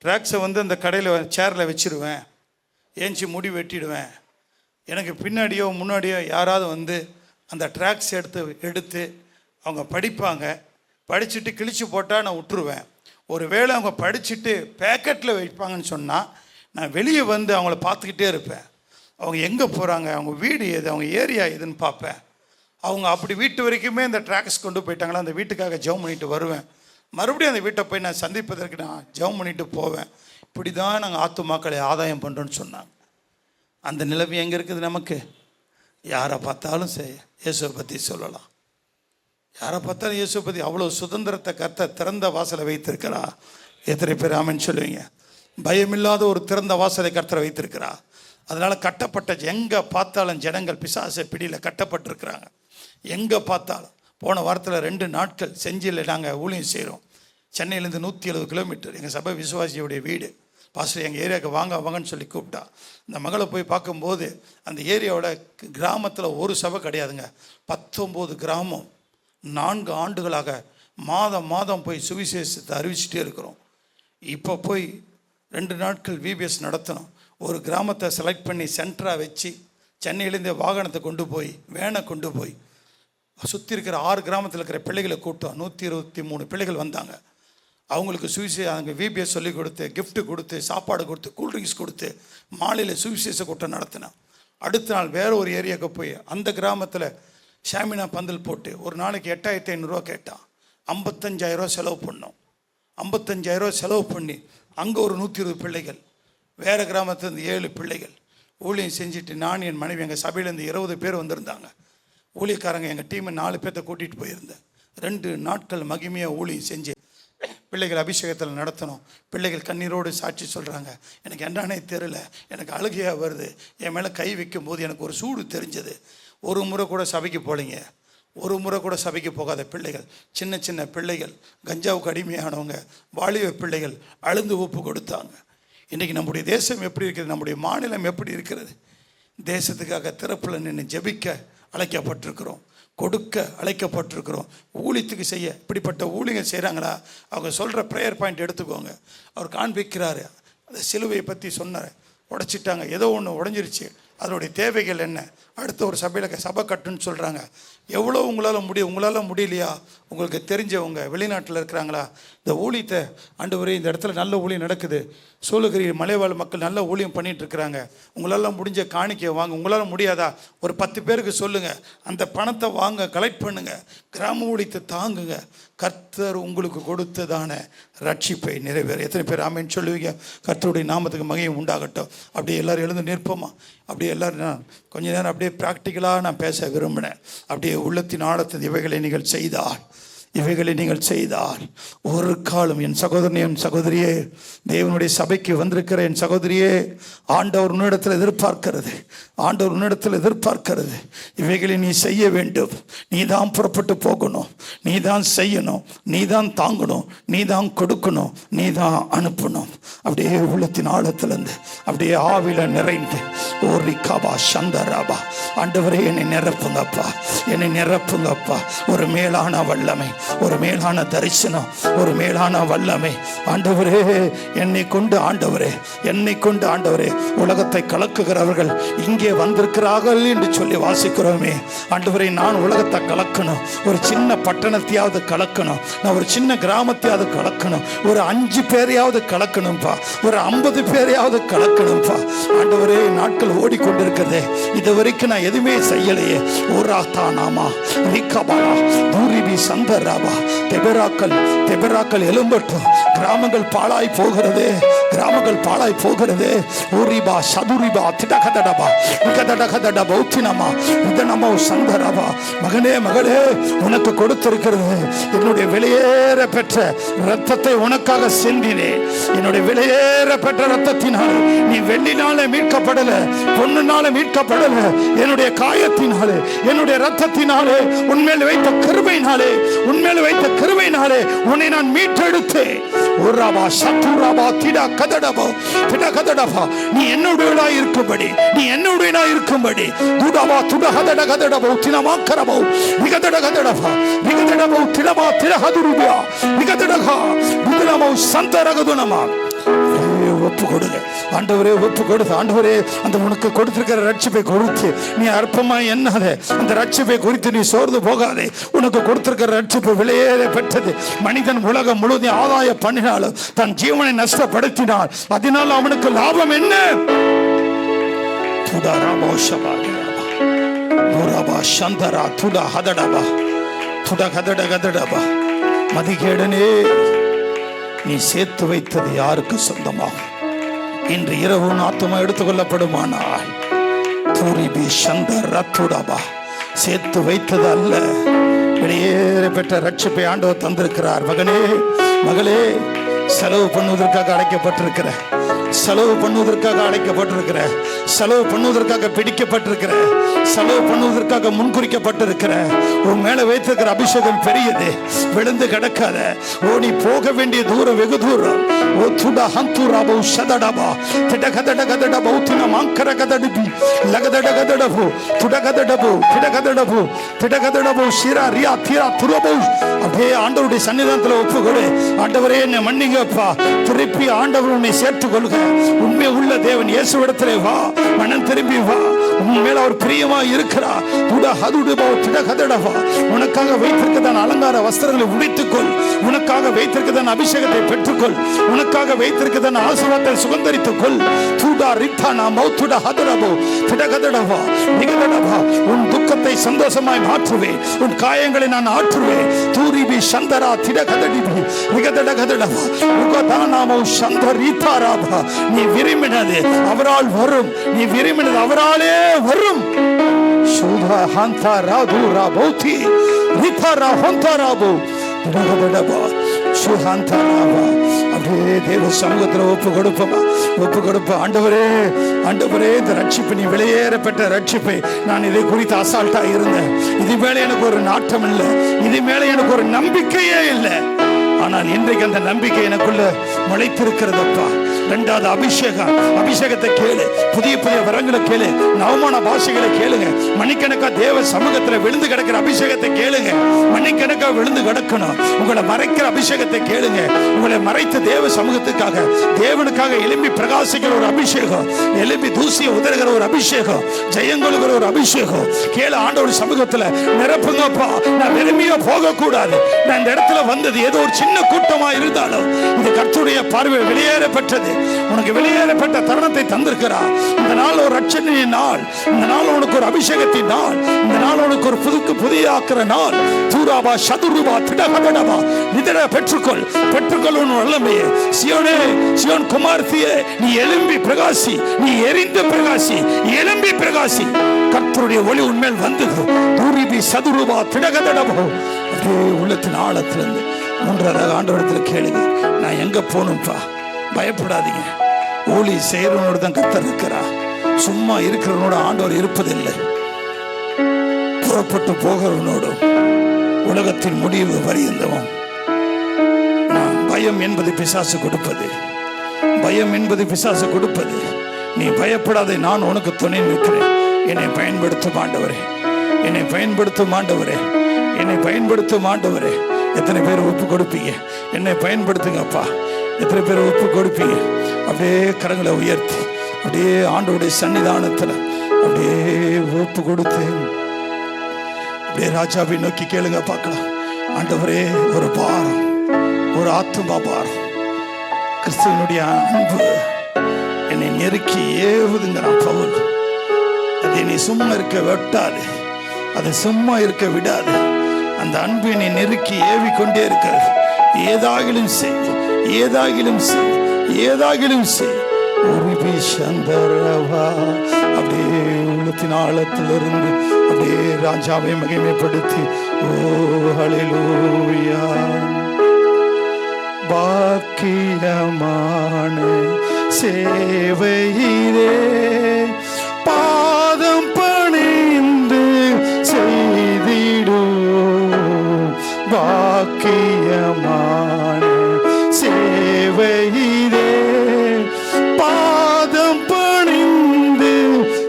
ட்ராக்ஸை அந்த கடையில் சேரில் வச்சுருவேன், ஏஞ்சி முடி வெட்டிடுவேன். எனக்கு பின்னாடியோ முன்னாடியோ யாராவது அந்த ட்ராக்ஸ் எடுத்து அவங்க படிப்பாங்க, படிச்சுட்டு கிழிச்சு போட்டால் நான் விட்டுருவேன். ஒரு வேளை அவங்க படிச்சுட்டு பேக்கெட்டில் வைப்பாங்கன்னு சொன்னால் நான் வெளியே அவங்கள பார்த்துக்கிட்டே இருப்பேன். அவங்க எங்கே போகிறாங்க, அவங்க வீடு எது, அவங்க ஏரியா எதுன்னு பார்ப்பேன். அவங்க அப்படி வீட்டு வரைக்குமே அந்த ட்ராக்ஸ் கொண்டு போயிட்டாங்களா, அந்த வீட்டுக்காக ஜெபம் பண்ணிட்டு வருவேன். மறுபடியும் அந்த வீட்டை போய் நான் சந்திப்பதற்கு நான் ஜெபம் பண்ணிட்டு போவேன். இப்படி தான் நாங்கள் ஆத்துமாக்களை ஆதாயம் பண்ணுறோன்னு சொன்னாங்க. அந்த நிலைமை எங்கே இருக்குது நமக்கு? யாரை பார்த்தாலும் இயேசுவை பற்றி சொல்லலாம், யாரை பார்த்தாலும் இயேசுவை பற்றி. அவ்வளோ சுதந்திரத்தை கர்த்தர் திறந்த வாசலை வைத்திருக்கிறா. எத்தனை பேர் ஆமென் சொல்லுவீங்க? பயமில்லாத ஒரு திறந்த வாசலை கர்த்தரை வைத்திருக்கிறா. அதனால் கட்டப்பட்ட எங்கே பார்த்தாலும் ஜனங்கள் பிசாசை பிடியில் கட்டப்பட்டிருக்கிறாங்க. எங்கே பார்த்தாலும். போன வாரத்தில் 2 நாட்கள் செஞ்சியில் நாங்கள் ஊழியம் செய்கிறோம். சென்னையிலேருந்து 170 கிலோமீட்டர். எங்கள் சபை விசுவாசியுடைய வீடு. பாஸ்டர் எங்கள் ஏரியாவுக்கு வாங்கன்னு சொல்லி கூப்பிட்டா. இந்த மகளை போய் பார்க்கும்போது அந்த ஏரியாவோட கிராமத்தில் ஒரு சபை கிடையாதுங்க, 19 கிராமம். 4 ஆண்டுகளாக மாதம் போய் சுவிசேஷத்தை அறிவிச்சிட்டே இருக்கிறோம். இப்போ போய் 2 நாட்கள் விபிஎஸ் நடத்தணும். ஒரு கிராமத்தை செலக்ட் பண்ணி சென்டராக வச்சு சென்னையிலேருந்தே வாகனத்தை கொண்டு போய் வேனை கொண்டு போய் சுற்றி இருக்கிற 6 கிராமத்தில் இருக்கிற பிள்ளைகளை கூட்டம் 123 பிள்ளைகள் வந்தாங்க. அவங்களுக்கு அங்கே விபிஎஸ் சொல்லி கொடுத்து, கிஃப்ட்டு கொடுத்து, சாப்பாடு கொடுத்து, கூல்ட்ரிங்க்ஸ் கொடுத்து மாலையில் சுவிசேஷ கூட்டம் நடத்தினேன். அடுத்த நாள் வேறு ஒரு ஏரியாவுக்கு போய் அந்த கிராமத்தில் ஷாமினா பந்தல் போட்டு ஒரு நாளைக்கு 8500 கேட்டான். 55,000 செலவு பண்ணோம். 55,000 செலவு பண்ணி அங்கே ஒரு 120 பிள்ளைகள், வேறு கிராமத்துலேருந்து 7 பிள்ளைகள் ஊழியம் செஞ்சுட்டு நான் என் மனைவி எங்கள் சபையிலேருந்து 20 பேர் வந்திருந்தாங்க. ஊழியக்காரங்க எங்கள் டீமை 4 பேர்த்த கூட்டிகிட்டு போயிருந்தேன். 2 நாட்கள் மகிமையாக ஊழியம் செஞ்சு பிள்ளைகள் அபிஷேகத்தில் நடத்தணும். பிள்ளைகள் கண்ணீரோடு சாட்சி சொல்கிறாங்க, எனக்கு என்னன்னே தெரியல, எனக்கு அழுகையாக வருது, என் மேலே கை வைக்கும் போது எனக்கு ஒரு சூடு தெரிஞ்சது. ஒரு முறை கூட சபைக்கு போகலைங்க, ஒரு முறை கூட சபைக்கு போகாத பிள்ளைகள், சின்ன பிள்ளைகள், கஞ்சாவுக்கு அடிமையானவங்க, வாலிப பிள்ளைகள் அழுந்து ஒப்பு கொடுத்தாங்க. இன்றைக்கி நம்முடைய தேசம் எப்படி இருக்கிறது, நம்முடைய மாநிலம் எப்படி இருக்கிறது? தேசத்துக்காக திறப்பில் நின்று ஜெபிக்க அழைக்கப்பட்டிருக்கிறோம், கொடுக்க அழைக்கப்பட்டிருக்கிறோம், ஊழியத்துக்கு செய்ய. இப்படிப்பட்ட ஊழியங்கள் செய்கிறாங்களா? அவங்க சொல்கிற ப்ரேயர் பாயிண்ட் எடுத்துக்கோங்க. அவர் காண்பிக்கிறாரு, அந்த சிலுவையை பற்றி சொன்னார். உடைச்சிட்டாங்க, ஏதோ ஒன்று உடஞ்சிருச்சு, அதனுடைய தேவைகள் என்ன? அடுத்த ஒரு சபையில் சபை கட்டுன்னு சொல்கிறாங்க. எவ்வளோ உங்களால் முடியலையா? உங்களுக்கு தெரிஞ்சவங்க வெளிநாட்டில் இருக்கிறாங்களா? இந்த ஊழியத்தை ஆண்டவரே, இந்த இடத்துல நல்ல ஊழியம் நடக்குது, சூளகிரி மலைவாழ் மக்கள் நல்ல ஊழியம் பண்ணிகிட்ருக்குறாங்க, உங்களால் முடிஞ்ச காணிக்கை வாங்க. உங்களால் முடியாதா? ஒரு 10 பேருக்கு சொல்லுங்கள், அந்த பணத்தை வாங்க, கலெக்ட் பண்ணுங்கள், கிராம ஊழியத்தை தாங்குங்க. கர்த்தர் உங்களுக்கு கொடுத்ததான ரட்சிப்பை நிறைவேற. எத்தனை பேர் ஆமென் சொல்லுவீங்க? கர்த்தருடைய நாமத்துக்கு மகிமை உண்டாகட்டும். அப்படியே எல்லோரும் எழுந்து நிற்போமா? அப்படியே எல்லோரும் நான் கொஞ்ச நேரம் அப்படியே ப்ராக்டிக்கலாக நான் பேச விரும்பினேன். அப்படியே உள்ளத்தின் ஆழத்தில் இவைகளை நீங்கள் செய்தால் ஒரு காலம் என் சகோதரனே, என் சகோதரியே, தேவனுடைய சபைக்கு வந்திருக்கிற என் சகோதரியே, ஆண்டவர் உன்னிடத்தில் எதிர்பார்க்கிறது. இவைகளை நீ செய்ய வேண்டும். நீ தான் புறப்பட்டு போகணும், நீ தான் செய்யணும், நீ தான் தாங்கணும், நீ தான் கொடுக்கணும், நீ தான் அனுப்பணும். அப்படியே உள்ளத்தின் ஆழத்திலிருந்து அப்படியே ஆவில நிறைந்து ஓரி காபா சந்தராபா, ஆண்டவரே என்னை நிரப்புங்கப்பா. ஒரு மேலான வல்லமை, ஒரு மேலான தரிசனம், ஒரு மேலான வல்லமை. ஆண்டவரே என்னை கொண்டு ஆண்டவரே உலகத்தை கலக்குகிறவர்கள் இங்கே வந்திருக்கிறார்கள் என்று சொல்லி வாசிக்கிறோமே. ஆண்டவரே, நான் உலகத்தை கலக்கணும், ஒரு சின்ன பட்டணத்தையாவது கலக்கணும், நான் ஒரு சின்ன கிராமத்தையாவது கலக்கணும், ஒரு 5 பேரையாவது கலக்கணும்ப்பா, ஒரு 50 பேரையாவது கலக்கணும்ப்பா. ஆண்டவரே, நாட்கள் ஓடிக்கொண்டிருக்கிறதே, இது வரைக்கும் நான் எதுவுமே செய்யலையே. ஒரு ஆத்தானாமா ரிகபாலா தூரிபி சந்தராபா. தெபராக்கள் எழும்பட்டும். கிராமங்கள் பாழாய் போகிறதே, கிராமங்கள் பாழாய் போகிறதே. ஊரிபா சதுரிபா திடகதடபா நிகதடகதடபா உத்தினமா இதனமோ சந்தரபா. மகனே மகளே, உனக்கு கொடுத்திருக்கிறது என்னுடைய வெளியேற பெற்ற ரத்தத்தை உனக்காக சிந்தினேன். என்னுடைய வெளியேற பெற்ற ரத்தத்தினால் நீ வெள்ளினாலே மீட்கப்படல, பொண்ணுனால மீட்கப்படல. என்னுடைய காயத்தினாலே, என்னுடைய ரத்தத்தினாலே, உன்மேல் வைத்த கிருபையினாலே, உன்மேல் வைத்த கிருபையினாலே உன்னை நான் மீட்டெடுத்தேன். ஒராபா சத்துராபா திட கதடபா திட கதடபா. நீ என்னுடையவனாய் இருக்கும்படி, நீ என்னுடையவனாய் இருக்கும்படி துடபா துட கதட கதடபா தினமா கரபா நிகதட கதடபா நிகதடபா திடபா திடஹதுருபா நிகதடகா நிகதடபா சந்தரகதுனமா. ஒப்பு கொடுங்க ஆண்டவரே, ஒப்பு கொடுத்து ஆண்டவரே, அந்த உனக்கு கொடுத்திருக்கிற ரட்சிப்பை குறித்து நீ அற்பமா எண்ணாதே. அந்த ரட்சிப்பை குறித்து நீ சோர்ந்து போகாதே. உனக்கு கொடுத்திருக்கிற ரட்சிப்பு விலையேற பெற்றது. மனிதன் உலகம் முழுவதும் ஆதாய பண்ணினாலும் தன் ஜீவனை நஷ்டப்படுத்தினான், அதனால் அவனுக்கு லாபம் என்ன? மதிகேடனே, நீ சேர்த்து வைத்தது யாருக்கு சொந்தமாகும்? இன்று இரவு ஆத்துமா எடுத்துக்கொள்ளப்படுமானால் தூரிபி சந்தர் ரத்துடபா. சேர்த்து வைத்தது அல்ல, வெளியேற பெற்ற ரட்சிப்பை ஆண்டவர் தந்திருக்கிறார். மகனே மகளே, செலவு பண்ணுவதற்காக அழைக்கப்பட்டிருக்கிற, செலவு பண்ணுவதற்காக அழைக்கப்பட்டிருக்கிற, செலவு பண்ணுவதற்காக பிடிக்கப்பட்டிருக்கிற, செலவு பண்ணுவதற்காக முன்குறிக்கப்பட்டிருக்கிற உன் மேல வைத்திருக்கிற அபிஷேகம் பெரியது. விழுந்து கிடக்காத. ஓடி போக வேண்டிய தூரம் வெகு தூரம். ஓ துடா ஹந்துராபு சதடபா திடகதடகதடபு தினமாங்கர கதடிபி லகதட கதடபு துடகதடபு திடகதடபு திடகதடபு சிரா ரியா திரா துரபு. அப்படியே ஆண்டவருடைய சன்னிதானத்தில் ஒப்புக்கொடு. ஆண்டவரே, என்னை மன்னிங்கப்பா. திருப்பி ஆண்டவர் உன்னை சேர்த்துக் கொள்க. உண்மை உள்ள தேவன் இயேசுவிடத்திலே வா, மனம் திரும்பி வா. உன் மேல அவர் பிரியமா இருக்கிறார். உனக்காக வைத்திருக்கதான அலங்கார வஸ்திரங்களை உடைத்துக்கொள். உனக்காக வைத்திருக்கதான அபிஷேகத்தை பெற்றுக்கொள். உனக்காக வைத்திருக்கதான ஆசீர்வாதத்தை சுகந்தரித்துக் கொள். உன் துக்கத்தை சந்தோஷமாய் மாற்றுவேன். உன் காயங்களை நான் ஆற்றுவேன். தூரிபி சந்தரா திடகதடிபி நிகதடகதடபா உகதானாமோ சந்தரீதாராபா. நீ விரும்பினது அவரால் வரும். நீ விரும்பினது அவராலே வரும். சுதா ஹந்தா ராது ராபோதி ரிதரா ஹந்தா ராபோ திடகதடபா சுஹந்தா ராபா. அப்படியே தேவ சமூகத்தில் ஒப்பு கொடுப்போமா, ஒப்பு கொடுப்போம். ஆண்டவரே, ஆண்டவரே, இந்த ரட்சிப்பு, நீ வெளியேறப்பட்ட ரட்சிப்பை நான் இதை குறித்து அசால்ட்டா இருந்தேன். இது மேல எனக்கு ஒரு நாட்டம் இல்லை, இது மேல எனக்கு ஒரு நம்பிக்கையே இல்லை. ஆனால் இன்றைக்கு அந்த நம்பிக்கை எனக்குள்ள முளைத்திருக்கிறதப்பா. இரண்டாவது அபிஷேகத்தை கேளு. புதிய புதிய வரங்களை கேளு. நவமான பாஷைகளை கேளுங்க. மணிக்கணக்கா தேவ சமூகத்தில் விழுந்து கிடக்கிற அபிஷேகத்தை கேளுங்க. மணிக்கணக்கா விழுந்து கிடக்கணும். உங்களை மறைக்கிற அபிஷேகத்தை கேளுங்க. உங்களை மறைத்த தேவ சமூகத்துக்காக, தேவனுக்காக எழும்பி பிரகாசிக்கிற ஒரு அபிஷேகம், எழும்பி தூசியை உதறுகிற ஒரு அபிஷேகம், ஜெயங்கொள்கிற ஒரு அபிஷேகம் கேளு. ஆண்டவர் சமூகத்தில் நிரப்புங்கப்பா. நான் விரும்பிய போக கூடாது. நான் இந்த இடத்துல வந்தது ஏதோ ஒரு சின்ன கூட்டமா இருந்தாலும் இது கர்த்தருடைய பார்வை வெளியேறப்பட்டது. உனக்கு வெளியேறப்பட்ட தருணத்தை தந்திருக்கிறார். இந்த நாள் ஒரு ரட்சணிய நாள். இந்த நாள் உனக்கு ஒரு அபிஷேகத்தின் நாள். இந்த நாள் உனக்கு ஒரு புதிய ஆக்கிற நாள். தூராபா சதுருபா திடகதடபா நிதர பெற்றுக்கொள். உன் வல்லமையே. சியோனே, சியோன் குமார்த்தியே, நீ எழும்பி பிரகாசி. நீ எரிந்து பிரகாசி. எழும்பி பிரகாசி. கர்த்தருடைய ஒளி உன்மேல் வந்தது. தூரிபி சதுருபா திடகதடபா. அப்படியே உள்ளத்தின் ஆழத்திலிருந்து மூன்றாவது ஆண்டவரிடத்தில் கேளுங்க. நான் எங்க போகணும்ப்பா? பயப்படாதீங்க. ஊழி செய்யறவனோடு தான் கர்த்தர் இருக்கிறா. சும்மா இருக்கிறவனோட ஆண்டவர் இருப்பதில்லை. புறப்பட்டு போகிறவனோடும் உலகத்தின் முடிவு வரைந்தவன். பயம் என்பது பிசாசு கொடுப்பது. பயம் என்பது பிசாசு கொடுப்பது. நீ பயப்படாதே, நான் உனக்கு துணை நிற்கிறேன். என்னை பயன்படுத்தும் ஆண்டவரே, என்னை பயன்படுத்தும் ஆண்டவரே, என்னை பயன்படுத்தும் ஆண்டவரே. எத்தனை பேர் ஒப்பு கொடுப்பீங்க? என்னை பயன்படுத்துங்கப்பா. எத்தனை பேர் ஒப்பு கொடுப்பீங்க? அப்படியே கரங்களை உயர்த்தி அப்படியே ஆண்டவருடைய சன்னிதானத்தில் அப்படியே ஒப்பு கொடுத்து அப்படியே ராஜாவை நோக்கி கேளுங்க பார்க்கலாம். ஆண்டவரே, ஒரு பாரம், ஒரு ஆத்துமா பாரம், கிறிஸ்துவனுடைய அன்பு என்னை நெருக்கி ஏவுதுங்கிறான் பவுல். அதை நீ சும்மா இருக்க விட்டாது, அதை சும்மா இருக்க விடாது. அந்த அன்பினை நெருக்கி ஏவி கொண்டே இருக்கிறது. ஏதாகிலும் செய், ஏதாகிலும் செய், ஏதாகிலும் செய். உருவி சந்தரவா. அப்படியே உள்ளத்தின் ஆழத்திலிருந்து அப்படியே ராஜாவை மகிமைப்படுத்தி ஓ ஹல்லேலூயா. பாக்கியமான சேவையிலே பாதம் பணிந்து செய்திடும். பாக்கியமான சேவையிலே பாதம் பணிந்து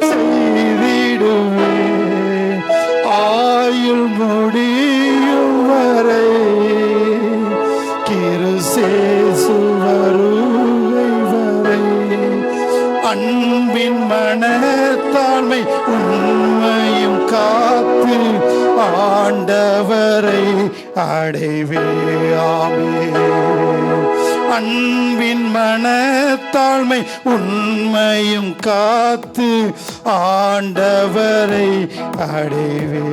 செய்திடுவே. ஆயுள் முடியும் வரை கிறிஸ்து வருகை வரை அன்பின் மனத்தாழ்மை உண்மையும் காத்து ஆண்டவரை அடைவே. ஆமென். அன்பின் மனத்தாழ்மை உண்மையும் காத்து ஆண்டவரை அடைவே.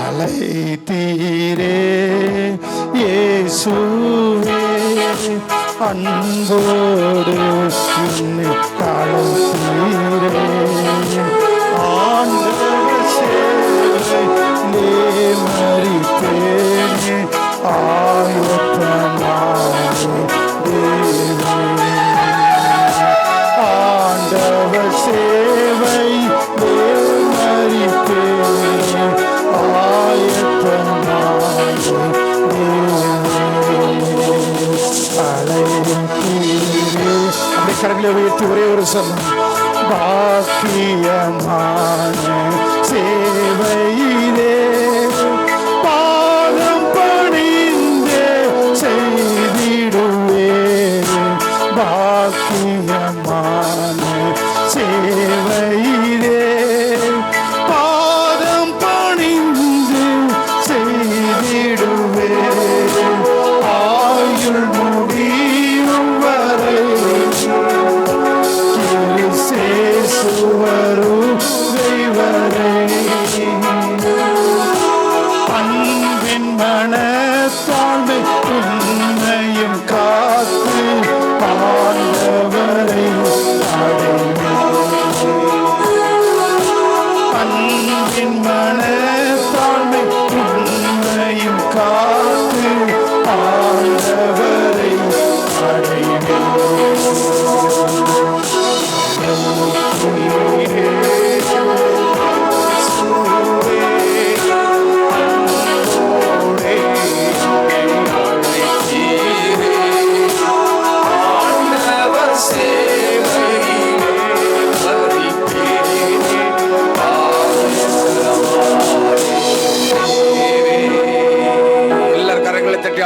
அழைத்தீரே இயேசுவே, அன்போடு என்னை அழைத்தீரே. ஆண்டவர் சேவையிலே மரிப்பேனே ஆயத்தமானே தேவனே. ஆண்டவர் சேவையிலே மரிப்பேனே ஆயத்தமானே தேவனே. அழைத்தீரே. அப்படி கரங்களை உயர்த்தி ஒரே ஒரு சொல்லும். பாக்கியமான சேவையிலே பாதம் பணிந்தே செய்திடுவே. பாக்கியமான சேவையிலே பாதம் பணிந்து செய்திடுவே. ஆயுள் முடியும் வரை கிறிஸ்து வருகை வரை அன்பின் மனத்தாழ்மை உண்மையும் காத்து ஆண்டவரை அடைவே. அன்பின் மனத்தாழ்மை உண்மையும் காத்து ஆண்டவரை அடைவே.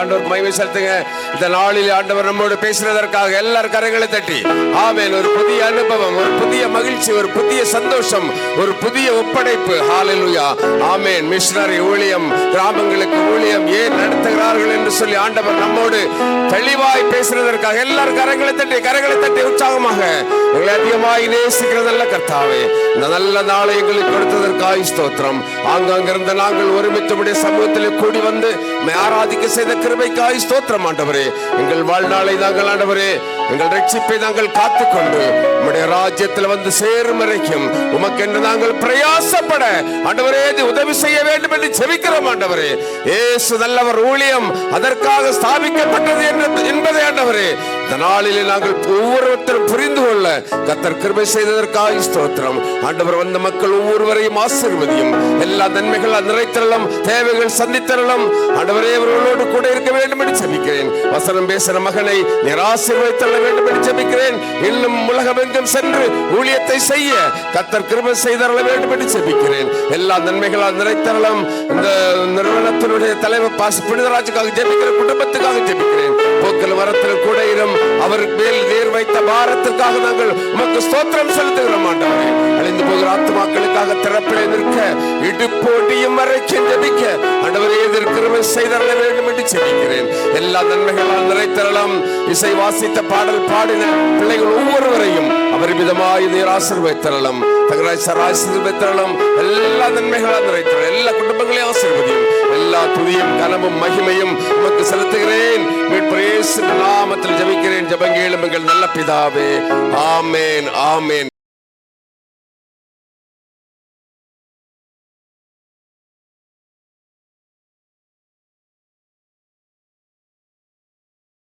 ஆண்டவர் மகிமை செலுத்துங்க. இந்த நாளில் ஆண்டவர் நம்மோடு பேசுறதற்காக எல்லாரும் கரங்களை தட்டி ஆமென். ஒரு புதிய அனுபவம், ஒரு புதிய மகிழ்ச்சி, ஒரு புதிய சந்தோஷம், ஒரு புதிய ஒப்படைப்பு. ஹல்லேலூயா. ஆமென். மிஷனரி ஊழியம், கிராமங்களுக்கு ஊழியம் ஏன் நடத்துகிறார்கள் என்று சொல்லி ஆண்டவர் நம்மோடு தெளிவாய் பேசுறதற்காக எல்லாரும் கரங்களை தட்டி உற்சாகமாக எங்களை அதிகமாய் நேசிக்கிற நல்ல கர்த்தாவே, இந்த நல்ல நாளை எங்களுக்கு கொடுத்ததற்காக ஸ்தோத்திரம். ஆங்காங்கிருந்த நாங்கள் ஒருமித்து உம்முடைய சமூகத்தில் கூடி வந்து ஆராதிக்க செய்த கிருபைக்காய் ஸ்தோத்திரம் ஆண்டவரே. எங்கள் வாழ்நாளை நாங்கள் ஆண்டவரே, எங்கள் ரட்சிப்பை நாங்கள் காத்துக்கொண்டு உம்முடைய ராஜ்யத்தில் வந்து சேரும் வரைக்கும் உமக்கென்று நாங்கள் பிரயாசப்பட ஆண்டவரே உதவி செய்ய வேண்டும் என்று ஜெபிக்கிறோம் ஆண்டவரே. இயேசு நல்லவர், ஊழியம் அதற்காக ஸ்தாபிக்கப்பட்டது என்பதை ஆண்டவரே இந்த நாளிலே நாங்கள் ஒவ்வொருத்தரும் புரிந்து கொள்ள கர்த்தர் கிருபை செய்ததற்காக ஸ்தோத்திரம் ஆண்டவர். வந்த மக்கள் ஒவ்வொருவரையும் ஆசீர்வதியும், எல்லா நன்மைகள் நிறைத்தரலும், தேவைகள் சந்தித்தரலும் ஆண்டவரே அவர்களோடு கூட இருக்க வேண்டும் என்று ஜெபிக்கிறேன். வசனம் பேசுகிற மகனை நிராசீர்வதித்தள்ள வேண்டும் என்று ஜெபிக்கிறேன். இன்னும் உலகமெங்கும் சென்று ஊழியத்தை செய்ய கர்த்தர் கிருபை செய்தரல வேண்டும் என்று ஜெபிக்கிறேன். எல்லா நன்மைகளால் நிறைத்தரலும் இந்த நிறுவனத்தினுடைய தலைவர் புனிதராஜுக்காக ஜெபிக்கிற குடும்பத்துக்காக ஜெபிக்கிறேன். போக்கல் வரத்தில் கூட இரும், அவருக்கு மேல் நேர் வைத்த பாரத்திற்காக நாங்கள் உமக்கு ஸ்தோத்திரம் செலுத்துகிறோம் ஆண்டவரே. அழிந்து போகிற ஆத்துமாக்களுக்காக திறப்பிலே நிற்க இடுப்போட்டியும் வரைக்கும் ஜெபிக்க ஆண்டவரே கிருபை செய்தரல வேண்டும் என்று ஜெபிக்கிறேன். எல்லா நன்மைகளால் நிறைத்தரலாம். இசை வாசித்த பாடல் பாடின பிள்ளைகள் ஒவ்வொருவரையும் அவர் அவ்விதமாய் நீர் ஆசீர்வதித்தரலாம். தங்கராஜ் ஆசீர்வதித்தரலாம். எல்லா நன்மைகளால் நிறைத்தரலாம். எல்லா குடும்பங்களையும் ஆசீர்வதியும். எல்லா துதியும் கனமும் மகிமையும் உமக்கு செலுத்துகிறேன். மீட்பர் இயேசு நாமத்தில் ஜெபிக்கிறேன். ஜெபங்கேளும் எங்கள் நல்ல பிதாவே. ஆமென், ஆமென்.